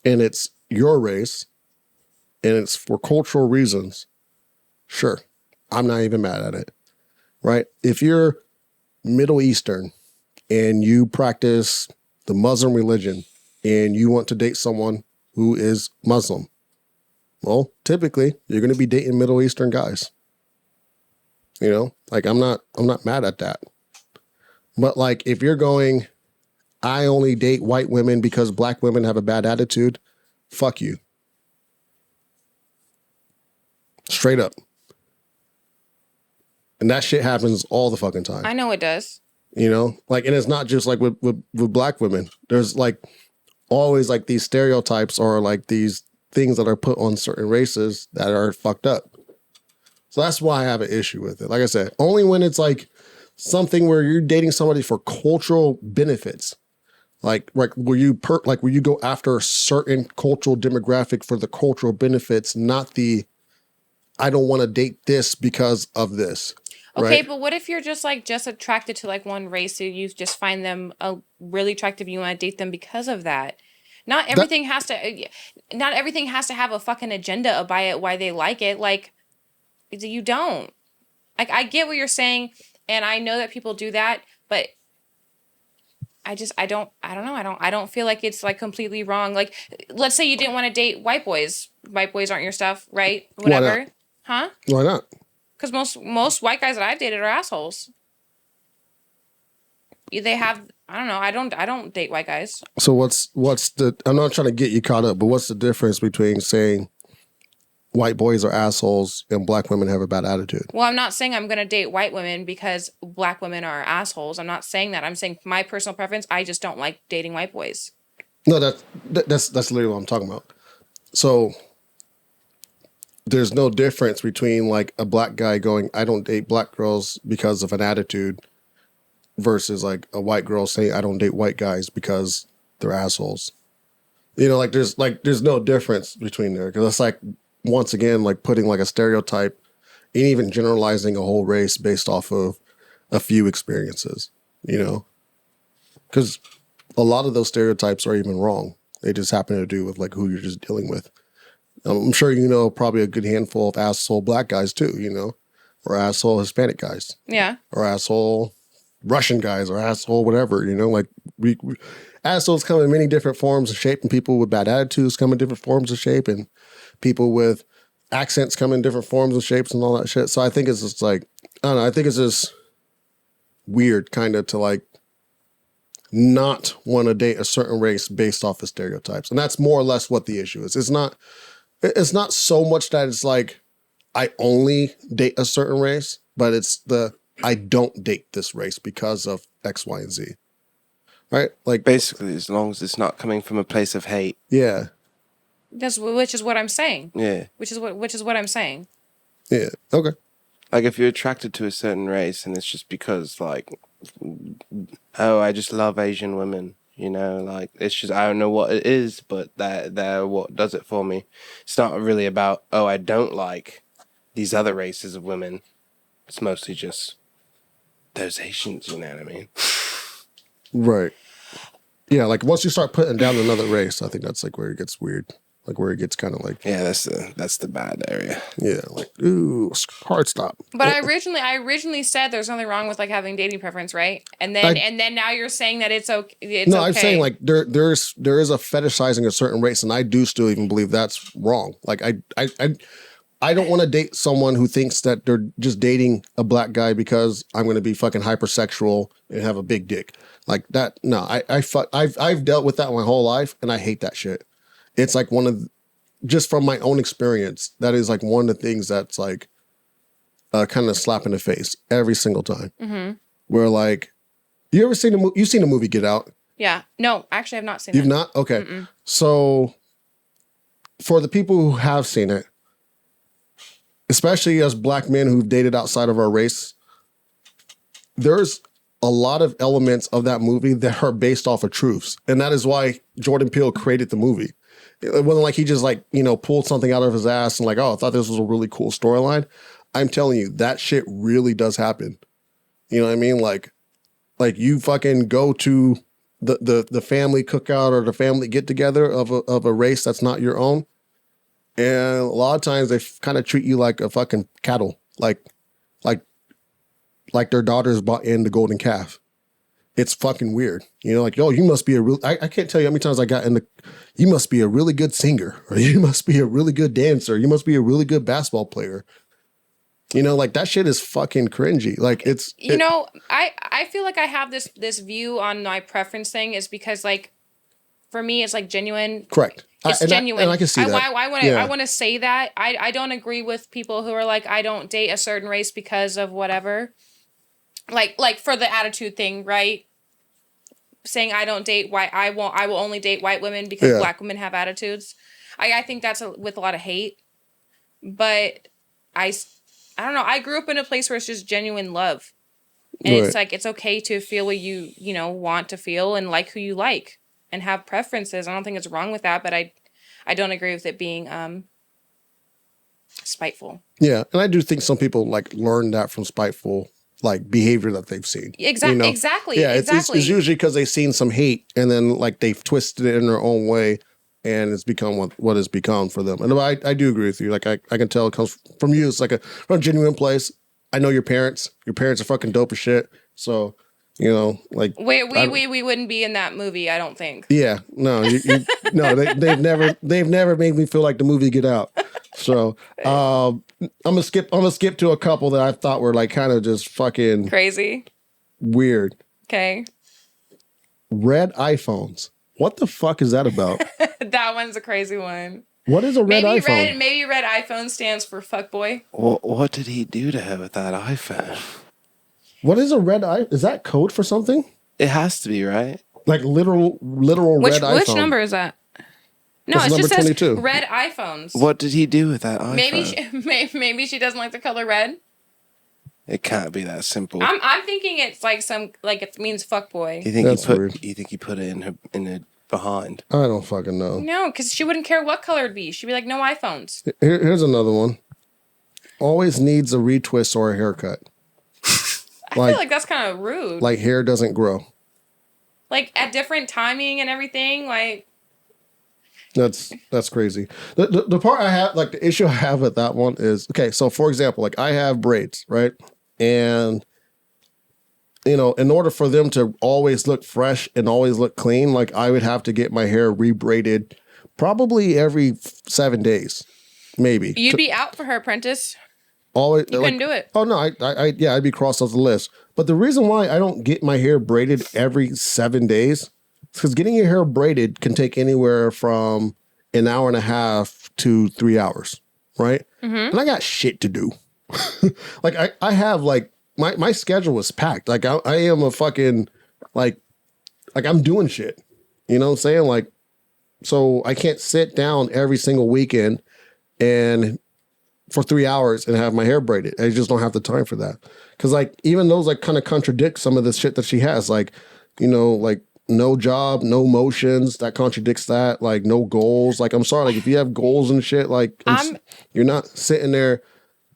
and it's your race and it's for cultural reasons, sure, I'm not even mad at it, right? If you're Middle Eastern and you practice the Muslim religion and you want to date someone who is Muslim, well, typically you're going to be dating Middle Eastern guys. Like I'm not mad at that. But like if you're going, I only date white women because black women have a bad attitude, fuck you. Straight up. And that shit happens all the fucking time. I know it does. Like, and it's not just like with black women. There's like always like these stereotypes or like these things that are put on certain races that are fucked up. So that's why I have an issue with it. Like I said, only when it's like something where you're dating somebody for cultural benefits. Like where you go after a certain cultural demographic for the cultural benefits, not the I don't want to date this because of this. Okay, right? but what if you're just attracted to like one race, so you just find them really attractive, you want to date them because of that? Not everything has to have a fucking agenda about it, why they like it. Like you don't. Like I get what you're saying, and I know that people do that, but I don't know. I don't feel like it's like completely wrong. Like let's say you didn't want to date white boys. White boys aren't your stuff, right? Whatever. Why not? Huh? Why not? Because most white guys that I've dated are assholes. They have, I don't know. I don't date white guys. So what's the? I'm not trying to get you caught up, but what's the difference between saying white boys are assholes and black women have a bad attitude? Well, I'm not saying I'm gonna date white women because black women are assholes. I'm not saying that. I'm saying my personal preference. I just don't like dating white boys. No, that's literally what I'm talking about. So there's no difference between like a black guy going, I don't date black girls because of an attitude, versus like a white girl saying, I don't date white guys because they're assholes. You know, there's no difference between there because it's like once again like putting like a stereotype and even generalizing a whole race based off of a few experiences. You know, because a lot of those stereotypes are even wrong. They just happen to do with like who you're just dealing with. I'm sure you know probably a good handful of asshole black guys too. You know, or asshole Hispanic guys, Yeah. or asshole Russian guys, or asshole whatever. You know, like we assholes come in many different forms and shape, and people with bad attitudes come in different forms and shape, and people with accents come in different forms and shapes and all that shit. So I think it's just like I don't know. I think it's just weird, kind of, to like not want to date a certain race based off of stereotypes, and that's more or less what the issue is. It's not so much that it's like I only date a certain race, but it's the I don't date this race because of X, Y, and Z. Right? Like Basically, as long as it's not coming from a place of hate. yeah. Which is what I'm saying. Yeah. Which is what I'm saying. Yeah. Okay. Like if you're attracted to a certain race and it's just because like, oh, I just love Asian women, you know, like it's just, I don't know what it is, but they're what does it for me. It's not really about, oh, I don't like these other races of women. It's mostly just those Asians, you know what I mean? Right. Yeah. Like once you start putting down another race, I think that's like where it gets weird. Like where it gets kind of like Yeah, that's the bad area. yeah, like ooh, hard stop. But I originally said there's nothing wrong with like having dating preference, right? And then now you're saying that it's okay. No, I'm saying like there is a fetishizing a certain race, and I do still even believe that's wrong. Like I don't want to date someone who thinks that they're just dating a black guy because I'm going to be fucking hypersexual and have a big dick like that. No, I've dealt with that my whole life, and I hate that shit. It's like just from my own experience, that is like one of the things that's like kind of slap in the face every single time. Mm-hmm. Where like, you ever seen you've seen the movie Get Out? Yeah. No, actually, I've not seen You've it. not? Okay. Mm-mm. So for the people who have seen it, especially as black men who've dated outside of our race, there's a lot of elements of that movie that are based off of truths. And that is why Jordan Peele created the movie. It wasn't like he just like, you know, pulled something out of his ass and like, oh, I thought this was a really cool storyline. I'm telling you, that shit really does happen. You know what I mean? Like you fucking go to the family cookout or the family get together of a race that's not your own. And a lot of times they kind of treat you like a fucking cattle, like their daughters bought in the golden calf. It's fucking weird. You know, like, yo, you must be I can't tell you how many times I got you must be a really good singer, or you must be a really good dancer. You must be a really good basketball player. You know, like that shit is fucking cringy. Like I feel like I have this view on my preference thing is because like, for me, it's like genuine. Correct. It's genuine. I can see that. I want to say that. I don't agree with people who are like, I don't date a certain race because of whatever. Like for the attitude thing, right? Saying I don't date white, I will only date white women because black women have attitudes. I think that's with a lot of hate. But I don't know. I grew up in a place where it's just genuine love. And it's like, it's okay to feel what you want to feel and like who you like and have preferences. I don't think it's wrong with that, but I don't agree with it being spiteful. Yeah. And I do think some people like learn that from spiteful like behavior that they've seen. Exactly. Yeah, it's usually because they've seen some hate and then like they've twisted it in their own way and it's become what it's become for them. And I do agree with you. Like I can tell it comes from you. It's like from a genuine place. I know your parents. Your parents are fucking dope as shit. So, you know, like we wouldn't be in that movie, I don't think. Yeah, no, no, they've never made me feel like the movie Get Out. So I'm gonna skip to a couple that I thought were like kind of just fucking crazy, weird. Okay. Red iPhones. What the fuck is that about? That one's a crazy one. What is a red iPhone? Maybe red iPhone stands for fuckboy. What did he do to her with that iPhone? What is a red iPhone? Is that code for something? It has to be, right? Like literal red iPhone. Which number is that? No, it just 22. Says red iPhones. What did he do with that iPhone? Maybe she doesn't like the color red. It can't be that simple. I'm thinking it's like it means fuckboy. You think he put it in behind? I don't fucking know. No, because she wouldn't care what color it'd be. She'd be like, no iPhones. Here's another one. Always needs a retwist or a haircut. I feel like that's kind of rude. Like hair doesn't grow. Like at different timing and everything. Like That's crazy. The part I have, like the issue I have with that one is, okay, so for example, like I have braids, right? And, you know, in order for them to always look fresh and always look clean, like I would have to get my hair rebraided probably every 7 days, maybe. you'd be out for her, apprentice. Always, You couldn't do it. Oh no, yeah, I'd be crossed off the list. But the reason why I don't get my hair braided every 7 days is because getting your hair braided can take anywhere from an hour and a half to 3 hours, right? And I got shit to do. Like I have like my schedule is packed. Like I am a fucking like I'm doing shit. You know what I'm saying? Like, so I can't sit down every single weekend and for 3 hours and have my hair braided. I just don't have the time for that. Cause like even those like kind of contradict some of the shit that she has. Like, you know, like no job, no motions, that contradicts that. Like no goals. Like I'm sorry, like if you have goals and shit, like you're not sitting there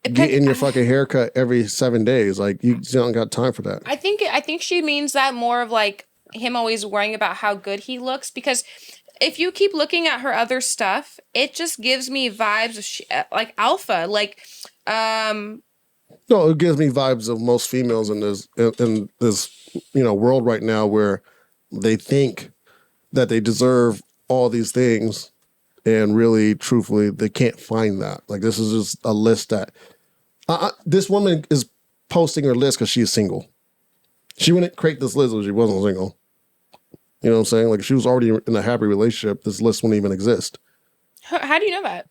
getting your fucking haircut every 7 days. Like you just don't got time for that. I think she means that more of like him always worrying about how good he looks, because if you keep looking at her other stuff, it just gives me vibes of like alpha. Like, No, it gives me vibes of most females in this you know world right now where they think that they deserve all these things, and really, truthfully, they can't find that. Like this is just a list that this woman is posting her list because she's single. She wouldn't create this list if she wasn't single. You know what I'm saying? Like if she was already in a happy relationship, this list wouldn't even exist. how do you know that?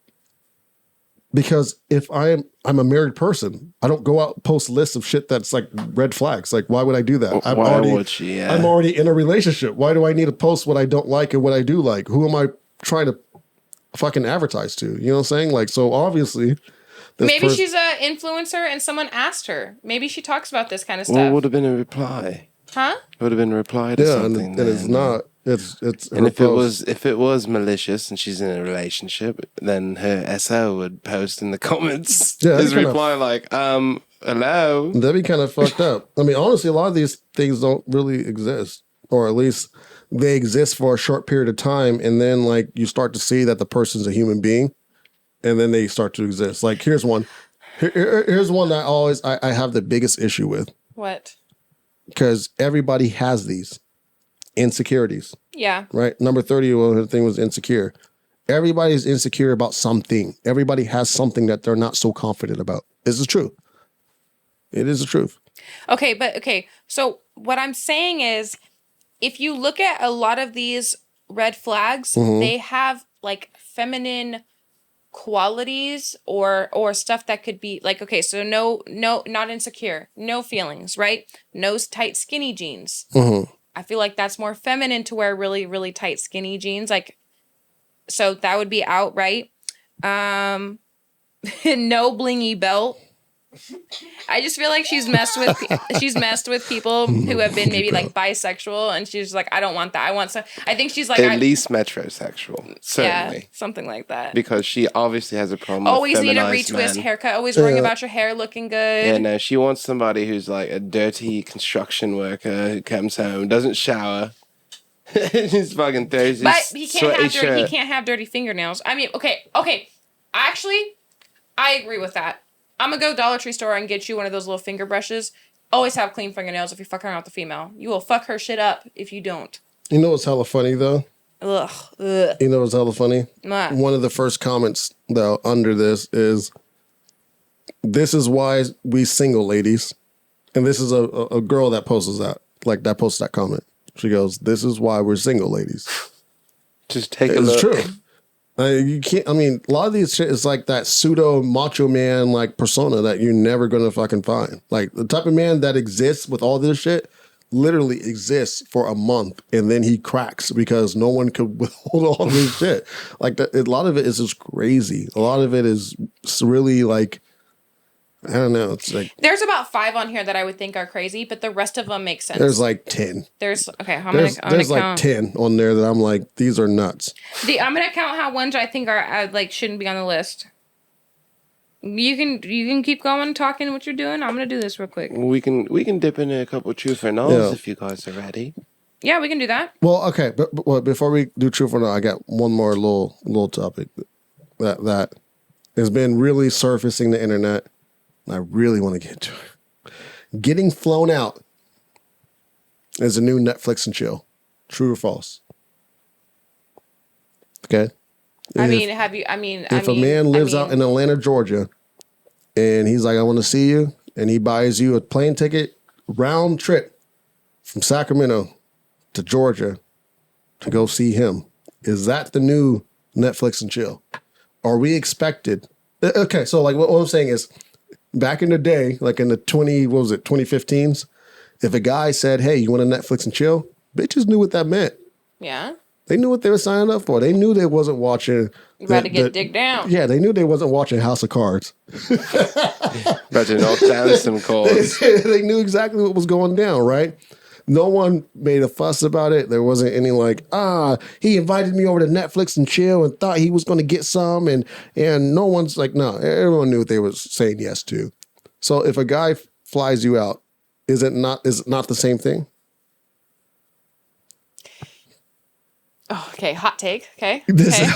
Because if I'm a married person, I don't go out and post lists of shit that's like red flags. Like why would I do that? I'm already in a relationship. Why do I need to post what I don't like and what I do like? Who am I trying to fucking advertise to? You know what I'm saying? Like so obviously Maybe she's an influencer and someone asked her. Maybe she talks about this kind of stuff. What would have been a reply? Huh? It would have been a reply to something. And it's not. It's and if it was malicious and she's in a relationship, then her SO would post in the comments his reply like, hello. That'd be kind of fucked up. I mean, honestly, a lot of these things don't really exist, or at least they exist for a short period of time, and then like you start to see that the person's a human being, and then they start to exist. Like here's one. Here's one that I have the biggest issue with. What? Because everybody has these insecurities. Yeah. Right? Number 30, well, the thing was insecure. Everybody's insecure about something. Everybody has something that they're not so confident about. This is true. It is the truth. Okay. So what I'm saying is, if you look at a lot of these red flags, they have like feminine qualities or stuff that could be like, okay, so no, not insecure, no feelings, right? No tight skinny jeans. I feel like that's more feminine to wear really, really tight skinny jeans. Like, so that would be out, right? No blingy belt. I just feel like she's messed with people who have been maybe like bisexual, and she's like, I don't want that. I want some. I think she's like at least metrosexual, certainly. Yeah, something like that. Because she obviously has a problem. Always with need a feminized retwist men. haircut. Always worrying about your hair looking good. Yeah, no, she wants somebody who's like a dirty construction worker who comes home, doesn't shower. He's fucking thirsty. But he can't have dirty fingernails. I mean, okay. Actually, I agree with that. I'm gonna go Dollar Tree store and get you one of those little finger brushes. Always have clean fingernails if you're fucking around with the female. You will fuck her shit up if you don't. You know what's hella funny though? Ugh. You know what's hella funny? What? One of the first comments though under this is why we single ladies. And this is a girl that posts that comment. She goes, this is why we're single ladies. Just take a look. It's true. You can't. I mean, a lot of these shit is like that pseudo macho man like persona that you're never gonna fucking find. Like the type of man that exists with all this shit literally exists for a month and then he cracks because no one could withhold all this shit. Like a lot of it is just crazy. A lot of it is really like I don't know. It's like There's about 5 on here that I would think are crazy, but the rest of them make sense. there's like 10. There's okay. I'm There's gonna like count. 10 on there that I'm like, these are nuts. I'm gonna count how ones I think are like shouldn't be on the list. You can keep going talking what you're doing. I'm gonna do this real quick. We can dip into a couple truth or no's Yeah. if you guys are ready. Yeah, we can do that. Well, okay, but before we do truth or not, I got one more little topic that has been really surfacing the internet. And I really want to get to it. Getting flown out is a new Netflix and chill. True or false? Okay. I If- mean, have you? I mean, if a man lives out in Atlanta, Georgia, and he's like, I want to see you, and he buys you a plane ticket round trip from Sacramento to Georgia to go see him, is that the new Netflix and chill? Are we expected? Okay, so like what I'm saying is, back in the day, like in the 2015s, if a guy said, hey, you want a Netflix and chill? Bitches knew what that meant. yeah, They knew what they were signing up for. They knew they wasn't watching. you got to get dig down. Yeah, they knew they wasn't watching House of Cards. About to knock down some chords. They knew exactly what was going down, right? No one made a fuss about it. There wasn't any like, he invited me over to Netflix and chill and thought he was going to get some. And no one's like, no, everyone knew what they were saying yes to. So if a guy flies you out, is it not the same thing? Oh, okay, hot take. Okay.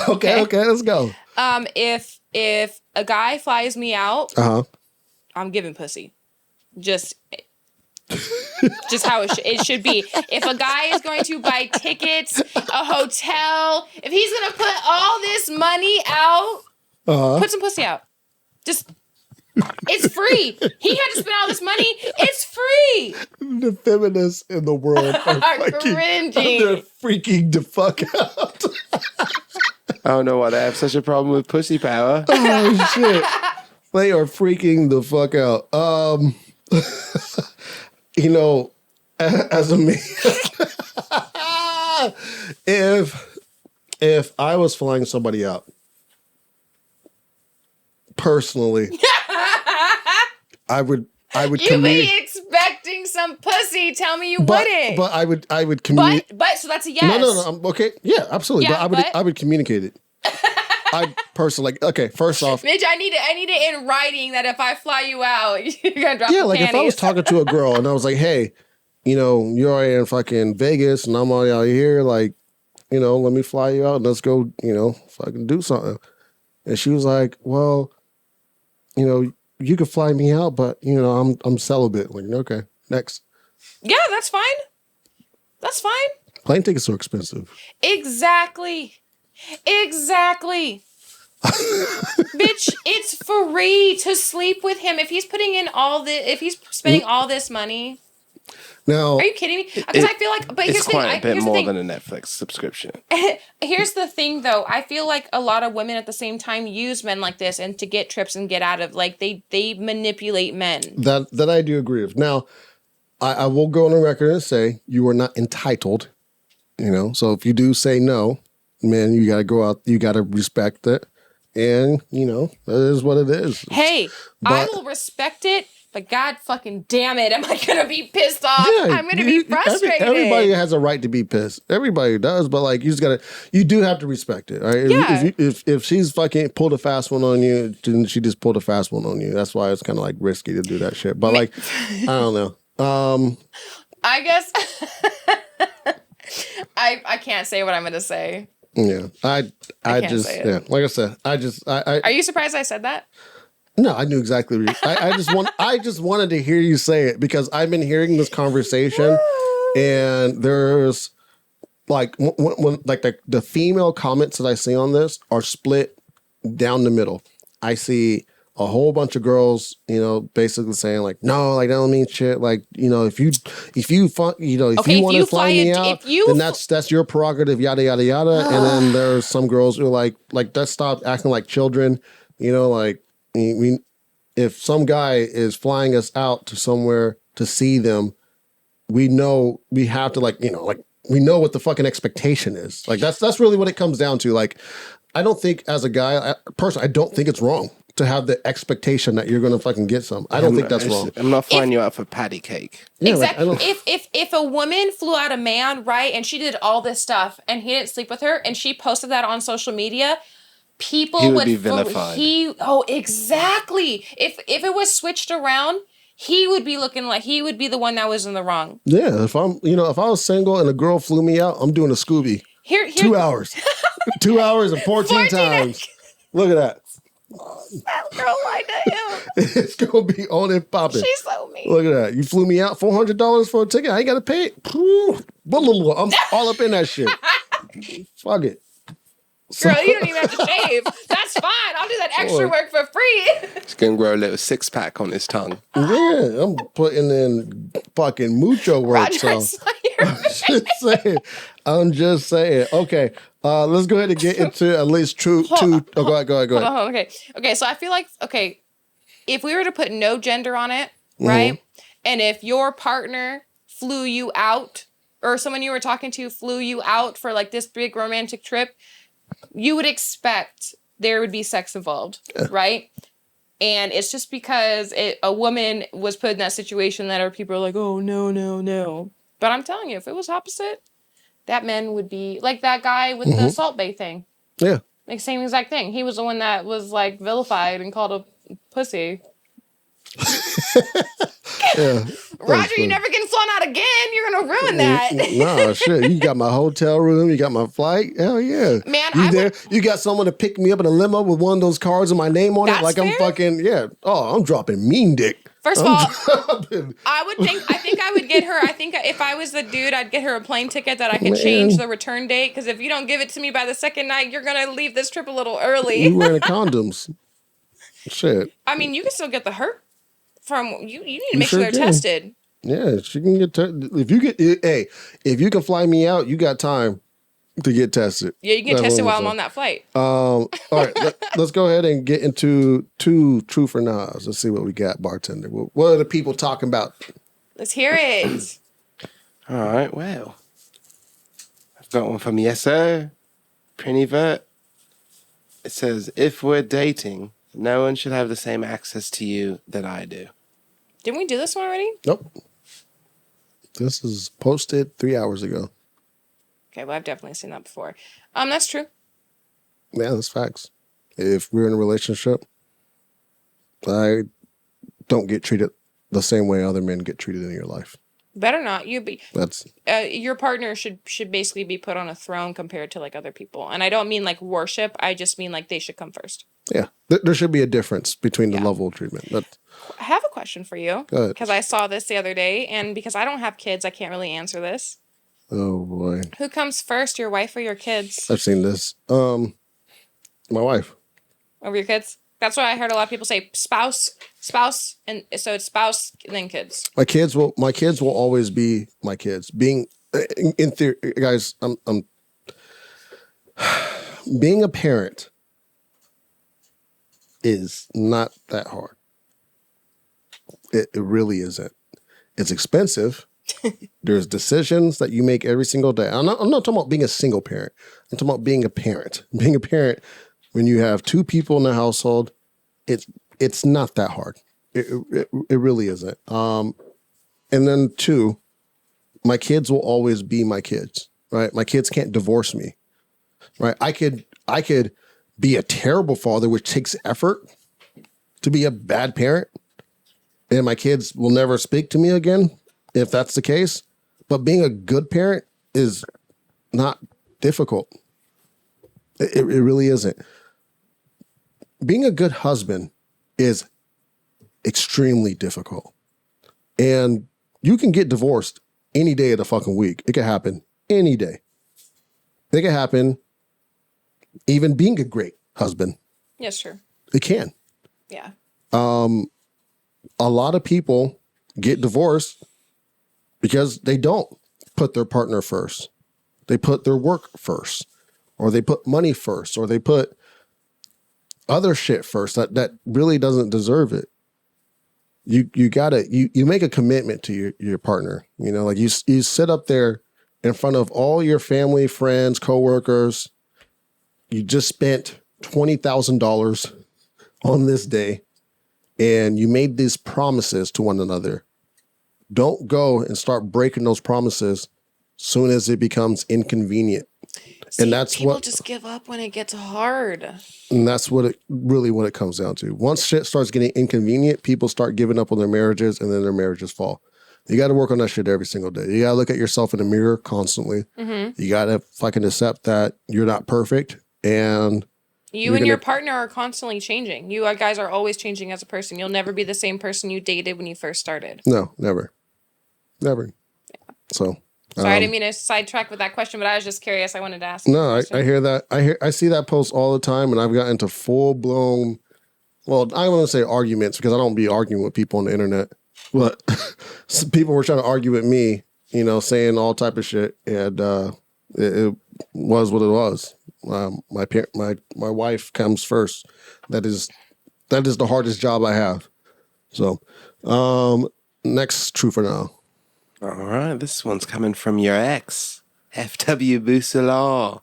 Okay, let's go. If a guy flies me out, Uh-huh. I'm giving pussy. Just how it should be. If a guy is going to buy tickets, a hotel, if he's gonna put all this money out, put some pussy out. Just, it's free. He had to spend all this money. It's free. The feminists in the world are cringing. They're freaking the fuck out. I don't know why they have such a problem with pussy power. Oh shit. They are freaking the fuck out. You know, as a man, if I was flying somebody out, personally, I would You be expecting some pussy. Tell me you wouldn't. But I would communicate. But so that's a yes. No. Okay, yeah, absolutely. Yeah, but I would communicate it. I personally, like, okay, first off, Mitch, I need it in writing that if I fly you out, you're gonna drop yeah, the like panties. if I was talking to a girl and I was like, hey, you know, you're already in fucking Vegas and I'm already out here, like, you know, let me fly you out and let's go, you know, fucking do something. And she was like, well, you know, you could fly me out, but you know, I'm celibate. Like, okay, next. Yeah, that's fine. That's fine. Plane tickets are expensive. Exactly. Bitch, it's free to sleep with him. If he's putting in if he's spending all this money. Now, Are you kidding me? Because I feel like, but here's It's the thing. quite a bit here's the more thing. than a Netflix subscription. Here's the thing, though. I feel like a lot of women at the same time use men like this and to get trips and get out of, like, they manipulate men. that I do agree with. Now, I will go on the record and say you are not entitled, you know. So if you do say no, man, you got to go out, you got to respect it. And, you know, that is what it is. Hey, I But- will respect it, but God fucking damn it, am I gonna be pissed off? I'm gonna be frustrated. Everybody has a right to be pissed. Everybody does, but like you do have to respect it. Right? Yeah. If she's fucking pulled a fast one on you, then she just pulled a fast one on you. That's why it's kind of like risky to do that shit. But like, I don't know. I guess I can't say what I'm gonna say. Yeah, I can't just say it. yeah, like I said, I Are you surprised I said that? no, I knew exactly. I just wanted to hear you say it because I've been hearing this conversation, and there's like when like the female comments that I see on this are split down the middle. I see a whole bunch of girls, you know, basically saying like, no, like that don't mean shit. Like, you know, if you you want to fly me out, then that's your prerogative, yada yada yada. And then there's some girls who are like let's stop acting like children, you know, like if some guy is flying us out to somewhere to see them, we know we have to like, you know, like we know what the fucking expectation is. Like that's really what it comes down to. Like, I don't think as a guy, personally, I don't think it's wrong. to have the expectation that you're gonna fucking get some. I don't think that's wrong. I'm not flying you out for patty cake. Yeah, Exactly. like, If a woman flew out a man, right, and she did all this stuff, and he didn't sleep with her, and she posted that on social media, people He would would be vilified. Exactly. If it was switched around, he would be looking like he would be the one that was in the wrong. yeah, if I was single and a girl flew me out, I'm doing a Scooby. Here, 2 hours. 2 hours and 14 times. Look at that. That girl lied to him. It's gonna be on and popping. She's so mean. Look at that. You flew me out $400 for a ticket. I ain't gotta pay it. I'm all up in that shit. Fuck it. Girl, you don't even have to shave. That's fine. I'll do that extra work for free. He's gonna grow a little 6-pack on his tongue. Yeah, I'm putting in fucking mucho work. Roger, I So saw your I'm just saying. Okay, let's go ahead and get into at least two. Oh, go ahead. Hold on, okay. So I feel like if we were to put no gender on it, right? And if your partner flew you out, or someone you were talking to flew you out for like this big romantic trip, you would expect there would be sex involved, right? And it's just because a woman was put in that situation that our people are like, oh, no. But I'm telling you, if it was opposite, that man would be like that guy with the Salt Bay thing. Yeah. Like, same exact thing. He was the one that was like vilified and called a pussy. Yeah. Roger, you're never getting flown out again. You're going to ruin that. Nah, shit. You got my hotel room. You got my flight. Hell yeah. Man, you there? You got someone to pick me up in a limo with one of those cards with my name on it. That's Like I'm fair. fucking, yeah. Oh, I'm dropping mean dick. First of all, Dropping- I think I would get her, I think if I was the dude, I'd get her a plane ticket that I could Man. change the return date. Because if you don't give it to me by the second night, you're going to leave this trip a little early. you wearing condoms. Shit. I mean, you can still get the hurt from, you need to make sure sure they're can. tested. Yeah, she can get if you can fly me out, you got time to get tested. Yeah, you can That's test it what while I'm I'm on that flight. All right, let's go ahead and get into two truth or nots. Let's see what we got, bartender. What are the people talking about? Let's hear it. All right, well, I've got one from Yes Sir, Prinivert. It says, if we're dating, no one should have the same access to you that I do. Didn't we do this one already? Nope. This is posted 3 hours ago. Okay, well, I've definitely seen that before. That's true. Yeah, that's facts. If we're in a relationship, I don't get treated the same way other men get treated in your life. Better not. That's Your partner should basically be put on a throne compared to like other people. And I don't mean like worship. I just mean like they should come first. yeah. There should be a difference between the level of treatment. I have a question for you. Go ahead. Because I saw this the other day, and because I don't have kids, I can't really answer this. Oh boy, Who comes first, your wife or your kids? I've seen this. My wife. Over your kids? That's what I heard a lot of people say. Spouse, and so it's spouse and then kids. My kids will always be my kids. Being in theory, guys, I'm being a parent is not that hard. It really isn't. It's expensive. There's decisions that you make every single day. I'm not talking about being a single parent. I'm talking about being a parent. Being a parent, when you have two people in the household, it's not that hard. It really isn't. And then two, my kids will always be my kids, right? My kids can't divorce me, right? I could be a terrible father, which takes effort to be a bad parent, and my kids will never speak to me again if that's the case. But being a good parent is not difficult. It really isn't. Being a good husband is extremely difficult. And you can get divorced any day of the fucking week. It could happen any day. It could happen even being a great husband. Yes, sure. It can. Yeah. A lot of people get divorced because they don't put their partner first. They put their work first, or they put money first, or they put other shit first that really doesn't deserve it. You make a commitment to your partner. You know, like you sit up there in front of all your family, friends, coworkers. You just spent $20,000 on this day and you made these promises to one another, don't go and start breaking those promises soon as it becomes inconvenient. See, that's people what- just give up when it gets hard. And that's what it comes down to. Once shit starts getting inconvenient, people start giving up on their marriages and then their marriages fall. You got to work on that shit every single day. You got to look at yourself in the mirror constantly. You got to fucking accept that you're not perfect and You and your partner are constantly changing. You guys are always changing as a person. You'll never be the same person you dated when you first started. no, never. Never. So, Sorry, I didn't mean to sidetrack with that question, but I was just curious. I wanted to ask. no, I hear that. I see that post all the time and I've gotten into full blown, well, I don't want to say arguments because I don't be arguing with people on the internet, but some people were trying to argue with me, you know, saying all type of shit. And, it was what it was. My wife comes first. That is the hardest job I have. So, next True for Now. All right, this one's coming from your ex, FW Boussalar.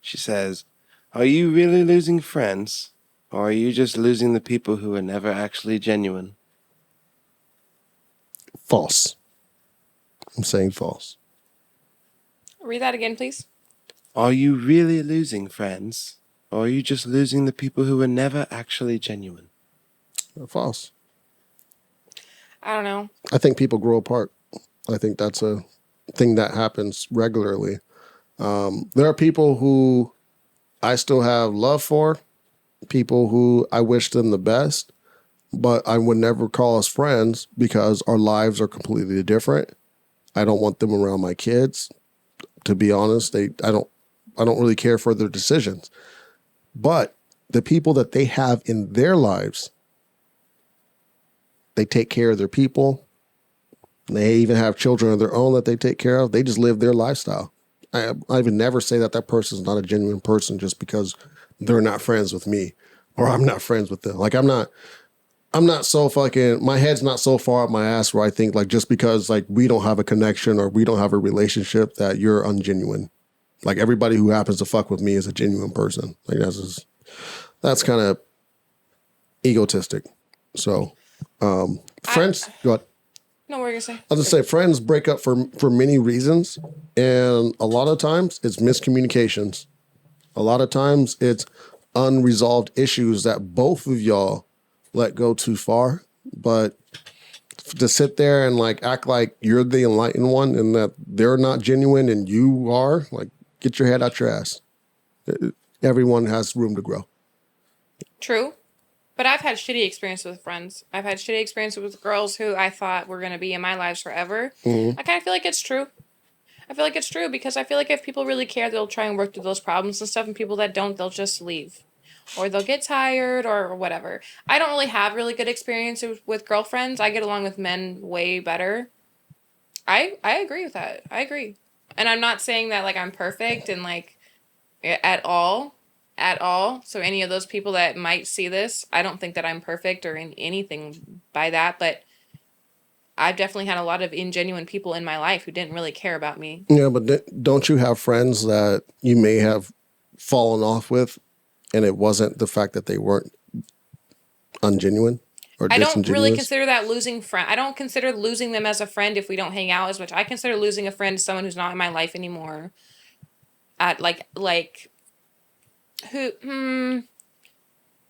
She says, "Are you really losing friends, or are you just losing the people who are never actually genuine?" False. I'm saying false. Read that again, please. Are you really losing friends, or are you just losing the people who are never actually genuine? False. I don't know. I think people grow apart. I think that's a thing that happens regularly. There are people who I still have love for, people who I wish them the best, but I would never call us friends because our lives are completely different. I don't want them around my kids. To be honest, I don't really care for their decisions. But the people that they have in their lives, they take care of their people. They even have children of their own that they take care of. They just live their lifestyle. I would never say that that person's not a genuine person just because they're not friends with me or I'm not friends with them. Like I'm not so fucking, my head's not so far up my ass where I think like just because like we don't have a connection or we don't have a relationship that you're ungenuine. Like everybody who happens to fuck with me is a genuine person. Like that's kind of egotistic. So, friends, go ahead. No, what were you gonna say? I was gonna say friends break up for many reasons, and a lot of times it's miscommunications. A lot of times it's unresolved issues that both of y'all let go too far. But to sit there and like act like you're the enlightened one and that they're not genuine and you are, like, get your head out your ass. Everyone has room to grow. True. But I've had shitty experiences with friends. I've had shitty experiences with girls who I thought were going to be in my lives forever. I kind of feel like it's true. I feel like it's true because I feel like if people really care, they'll try and work through those problems and stuff. And people that don't, they'll just leave. Or they'll get tired or whatever. I don't really have really good experiences with girlfriends. I get along with men way better. I agree with that. I agree. And I'm not saying that like I'm perfect and like at all. So any of those people that might see this, I don't think that I'm perfect or in anything by that, but I've definitely had a lot of ingenuine people in my life who didn't really care about me. Yeah, but don't you have friends that you may have fallen off with and it wasn't the fact that they weren't ungenuine or I disingenuous? don't really consider that losing friend. I don't consider losing them as a friend if we don't hang out as much. I consider losing a friend as someone who's not in my life anymore. At like who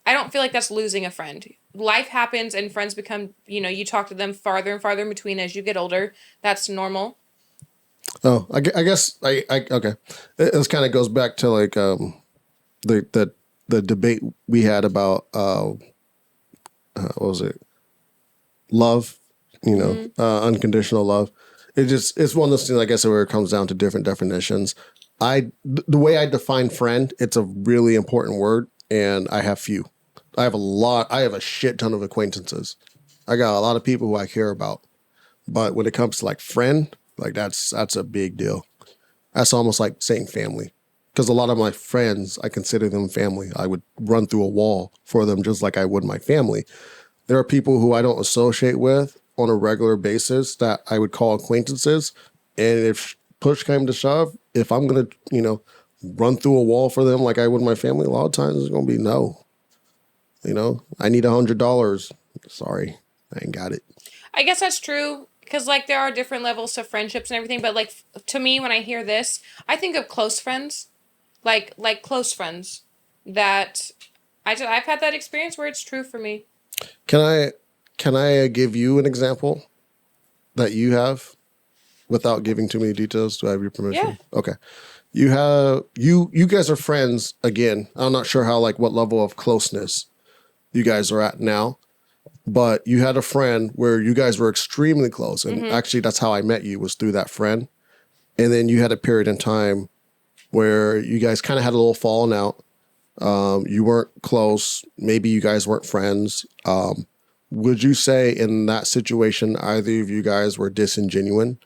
I don't feel like that's losing a friend. Life happens and friends become, you talk to them farther and farther in between as you get older. That's normal. Oh, I guess I okay. This kind of goes back to like the debate we had about what was it? Love, unconditional love. It's one of those things, I guess, where it comes down to different definitions. The way I define friend, it's a really important word, and I have few. I have a shit ton of acquaintances. I got a lot of people who I care about. But when it comes to like friend, like that's a big deal. That's almost like saying family. Because a lot of my friends, I consider them family. I would run through a wall for them just like I would my family. There are people who I don't associate with on a regular basis that I would call acquaintances. And if push came to shove, if I'm going to, run through a wall for them like I would my family, a lot of times it's going to be no. You know, I need $100. Sorry, I ain't got it. I guess that's true because like there are different levels to friendships and everything, but like to me when I hear this, I think of close friends, like close friends that I've had that experience where it's true for me. Can I give you an example that you have without giving too many details? Do I have your permission? Yeah. Okay. You have you guys are friends again. I'm not sure how like what level of closeness you guys are at now, but you had a friend where you guys were extremely close, and actually that's how I met you was through that friend. And then you had a period in time where you guys kind of had a little falling out. You weren't close. Maybe you guys weren't friends. Would you say in that situation either of you guys were disingenuine?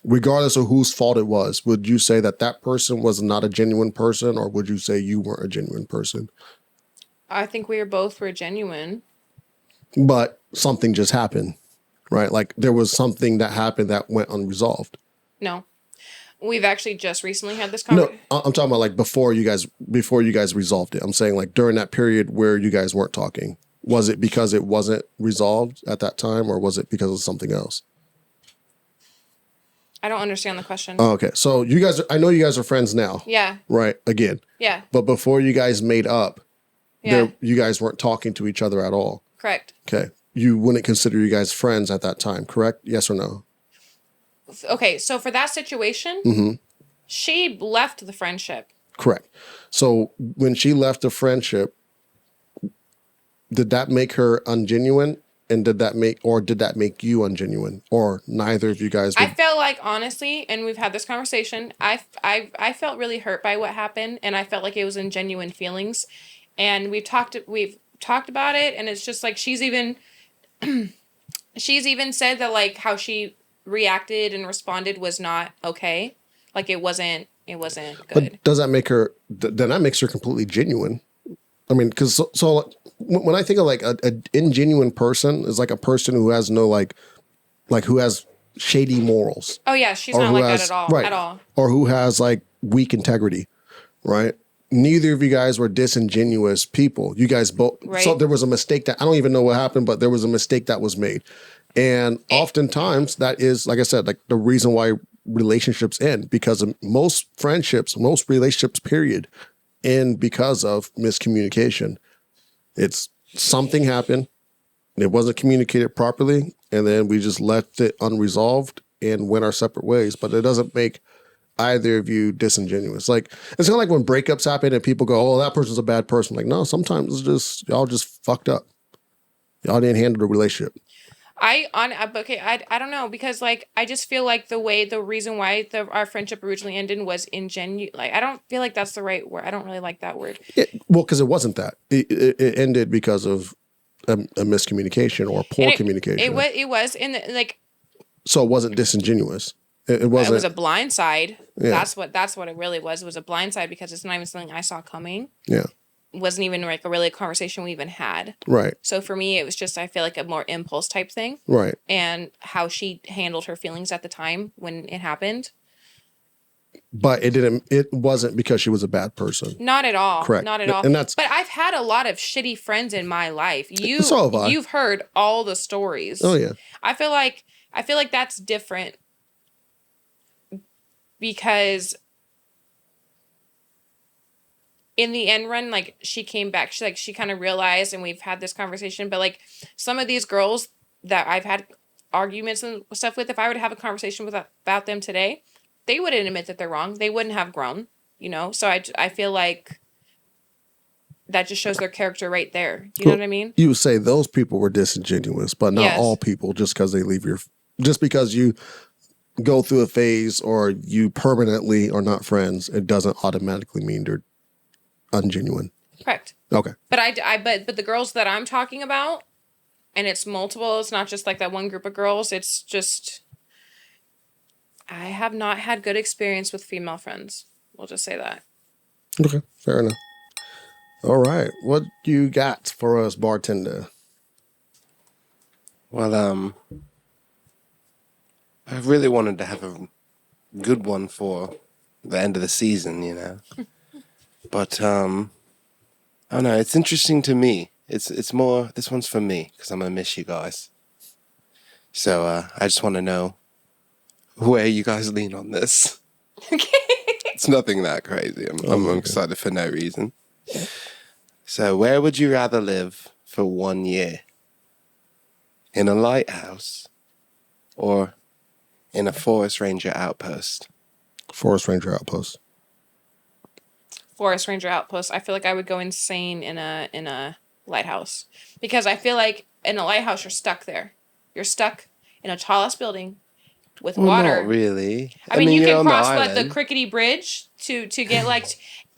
Regardless of whose fault it was, would you say that that person was not a genuine person, or would you say you weren't a genuine person? I think we were genuine. But something just happened, right? Like there was something that happened that went unresolved. No. We've actually just recently had this No, conversation. I'm talking about like before you guys resolved it. I'm saying like during that period where you guys weren't talking. Was it because it wasn't resolved at that time, or was it because of something else? I don't understand the question. Oh, okay. So I know you guys are friends now. Yeah. Right. Again. Yeah. But before you guys made up, Yeah. you guys weren't talking to each other at all. Correct. Okay. You wouldn't consider you guys friends at that time, correct? Yes or no? Okay, so for that situation, she left the friendship. Correct. So when she left the friendship, did that make her ungenuine? And did that make you ungenuine? Or neither of you guys I would? felt like honestly, and we've had this conversation, I felt really hurt by what happened, and I felt like it was genuine feelings. And we've talked about it, and it's just like she's even said that like how she reacted and responded was not okay. Like it wasn't good. But does that make her, then that makes her completely genuine? I mean, because so when I think of like a ingenuine person is like a person who has no like who has shady morals. Oh yeah, she's Or not who like has, that at all. right, At all. or who has like weak integrity, right? Neither of you guys were disingenuous people. You guys both. Right. So there was a mistake that I don't even know what happened, but there was a mistake that was made, and oftentimes that is, like I said, like the reason why relationships end, because of most friendships, most relationships, period, end because of miscommunication. It's something happened, it wasn't communicated properly, and then we just left it unresolved and went our separate ways. But it doesn't make either of you disingenuous. Like it's kind of like when breakups happen and people go, "Oh, that person's a bad person." Like, no, sometimes it's just y'all just fucked up. Y'all didn't handle the relationship. I don't know, because like I just feel like the reason why our friendship originally ended was ingenuine. Like I don't feel like that's the right word. I don't really like that word. Well, because it wasn't that. It ended because of a miscommunication or poor communication. It was in the, like. So it wasn't disingenuous. It wasn't. It was a blind side. Yeah. That's what it really was. It was a blind side because it's not even something I saw coming. Yeah. It wasn't even like a really conversation we even had. Right. So for me, it was just, I feel like a more impulse type thing. Right. And how she handled her feelings at the time when it happened. But it wasn't because she was a bad person. Not at all. Correct. Not at all. And that's, but I've had a lot of shitty friends in my life. So have I. You've heard all the stories. oh yeah. I feel like that's different because in the end run, like she came back, she kind of realized, and we've had this conversation, but like some of these girls that I've had arguments and stuff with, if I were to have a conversation about them today, they wouldn't admit that they're wrong. They wouldn't have grown, So I feel like that just shows their character right there. Do you know what I mean? You would say those people were disingenuous, but not Yes. all people. Just because you go through a phase or you permanently are not friends, it doesn't automatically mean they're ungenuine. Correct. Okay. But the girls that I'm talking about, and it's multiple, it's not just like that one group of girls, it's just, I have not had good experience with female friends. We'll just say that. Okay. Fair enough. All right. What do you got for us, bartender? Well, I really wanted to have a good one for the end of the season, But Oh no, it's interesting to me. It's more. This one's for me because I'm gonna miss you guys. So I just want to know where you guys lean on this. Okay. It's nothing that crazy. I'm excited for no reason. So, where would you rather live for 1 year? In a lighthouse or in a forest ranger outpost? Forest Ranger Outpost. Forest Ranger Outpost. I feel like I would go insane in a lighthouse because I feel like in a lighthouse you're stuck there. You're stuck in a tallest building with Well, water. not really. I mean, you you're can on the cross like the island. Crickety Bridge to get like.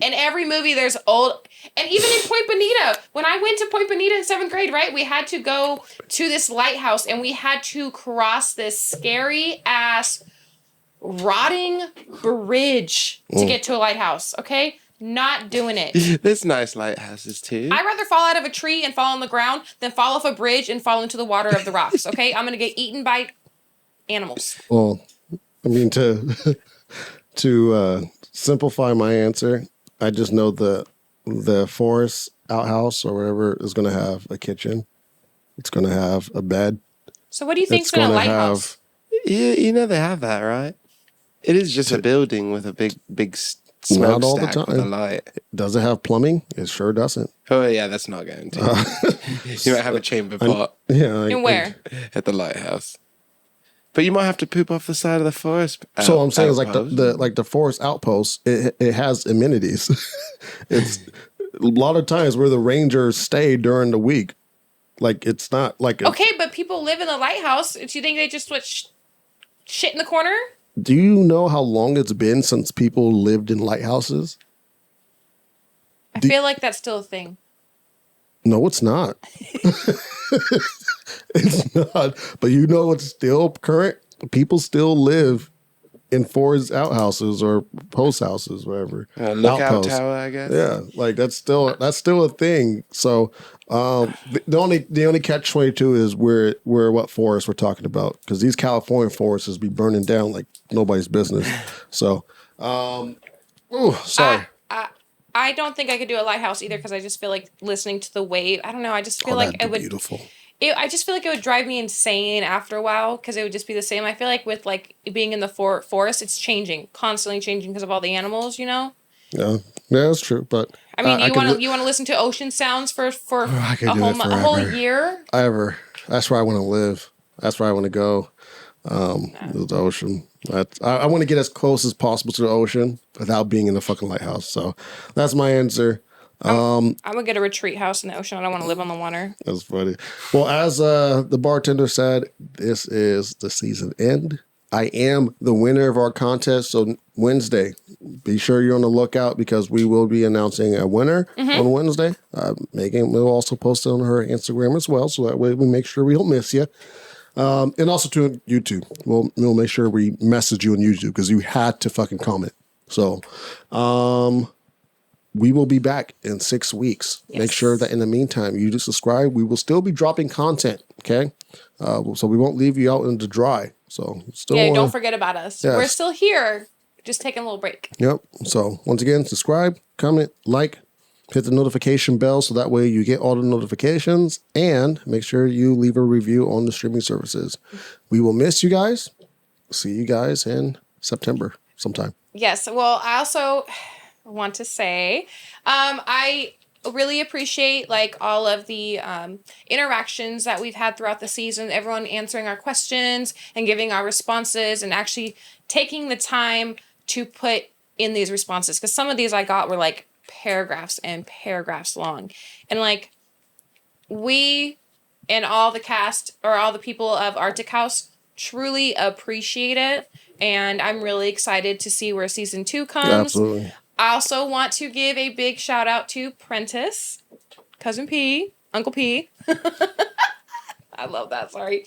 In every movie, there's old, and even in Point Bonita. When I went to Point Bonita in 7th grade, right, we had to go to this lighthouse, and we had to cross this scary ass, rotting bridge to get to a lighthouse. Okay, not doing it. There's nice lighthouses too. I'd rather fall out of a tree and fall on the ground than fall off a bridge and fall into the water of the rocks. Okay, I'm gonna get eaten by animals. Well, I mean to simplify my answer, I just know the forest outhouse or whatever is going to have a kitchen. It's going to have a bed. So, what do you think's It's in a gonna lighthouse? You know they have that, right? It is just a building with a big Not all the smokestack with a time. light. Does it have plumbing? It sure doesn't. Oh yeah, that's not going to. You might have a chamber pot Yeah. And where? at the lighthouse, but you might have to poop off the side of the forest. So what I'm saying is like outpost. the forest outpost. It has amenities. It's a lot of times where the rangers stay during the week. Like it's not like Okay, but people live in the lighthouse. Do you think they just put shit in the corner? Do you know how long it's been since people lived in lighthouses? I feel like that's still a thing. No, it's not. It's not. But you know it's still current. People still live in forest outhouses or post houses, whatever. lookout Outposts. tower, I guess. Yeah, like that's still a thing. So the only catch-22 is where what forest we're talking about, because these California forests be burning down like nobody's business. So, sorry. I don't think I could do a lighthouse either because I just feel like listening to the wave. I don't know. I just feel like That'd it be would. beautiful. I just feel like it would drive me insane after a while because it would just be the same. I feel like with like being in the forest, it's changing, constantly changing because of all the animals. You know. Yeah, that's true. But I mean, you could want to listen to ocean sounds for I could a do whole that a whole forever. year. That's where I want to live. That's where I want to go. The ocean. I want to get as close as possible to the ocean without being in the fucking lighthouse. So that's my answer. I'm gonna get a retreat house in the ocean. I don't want to live on the water. That's funny. Well, as the bartender said, this is the season end. I am the winner of our contest. So Wednesday, be sure you're on the lookout because we will be announcing a winner on Wednesday. Megan will also post it on her Instagram as well. So that way we make sure we don't miss you. And also to YouTube. We'll make sure we message you on YouTube because you had to fucking comment. So we will be back in 6 weeks. Yes. Make sure that in the meantime, you just subscribe. We will still be dropping content, okay? So we won't leave you out in the dry. So still Don't forget about us. Yes. We're still here. Just taking a little break. Yep. So once again, subscribe, comment, like, hit the notification bell so that way you get all the notifications, and make sure you leave a review on the streaming services. We will miss you guys. See you guys in September sometime. Yes. Well, I also want to say I really appreciate like all of the interactions that we've had throughout the season, everyone answering our questions and giving our responses and actually taking the time to put in these responses, because some of these I got were like paragraphs and paragraphs long, and like we and all the cast or all the people of Arctic House truly appreciate it, and I'm really excited to see where season 2 comes. Absolutely. I also want to give a big shout out to Prentice, Cousin P, Uncle P. I love that. Sorry.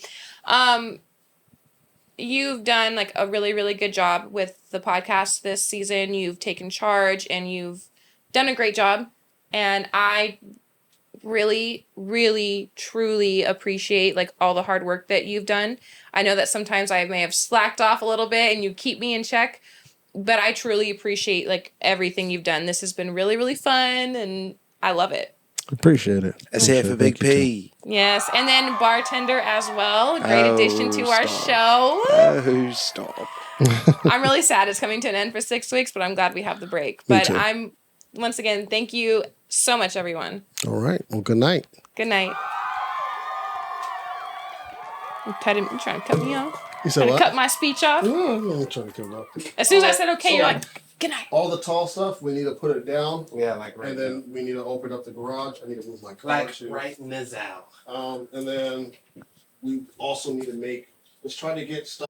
You've done like a really, really good job with the podcast this season. You've taken charge and you've done a great job. And I really, really, truly appreciate like all the hard work that you've done. I know that sometimes I may have slacked off a little bit and you keep me in check, but I truly appreciate like everything you've done. This has been really, really fun and I love it. Appreciate it. Let's hear it for Appreciate it. Big Thank you, P. Yes, and then bartender as well. Great addition to our stop. show. Oh, stop. I'm really sad it's coming to an end for 6 weeks, but I'm glad we have the break. Me But too. once again, thank you so much, everyone. too. All right. Well, good night. Good night. You trying to cut me off? You said Trying to what? cut my speech off? No, I'm not trying to come up. As soon as I said okay, So, you're like, good night. all the tall stuff, we need to put it down. Yeah, like And then we need to open up the garage. I need to move my car too. now. And then we also need to let's try to get stuff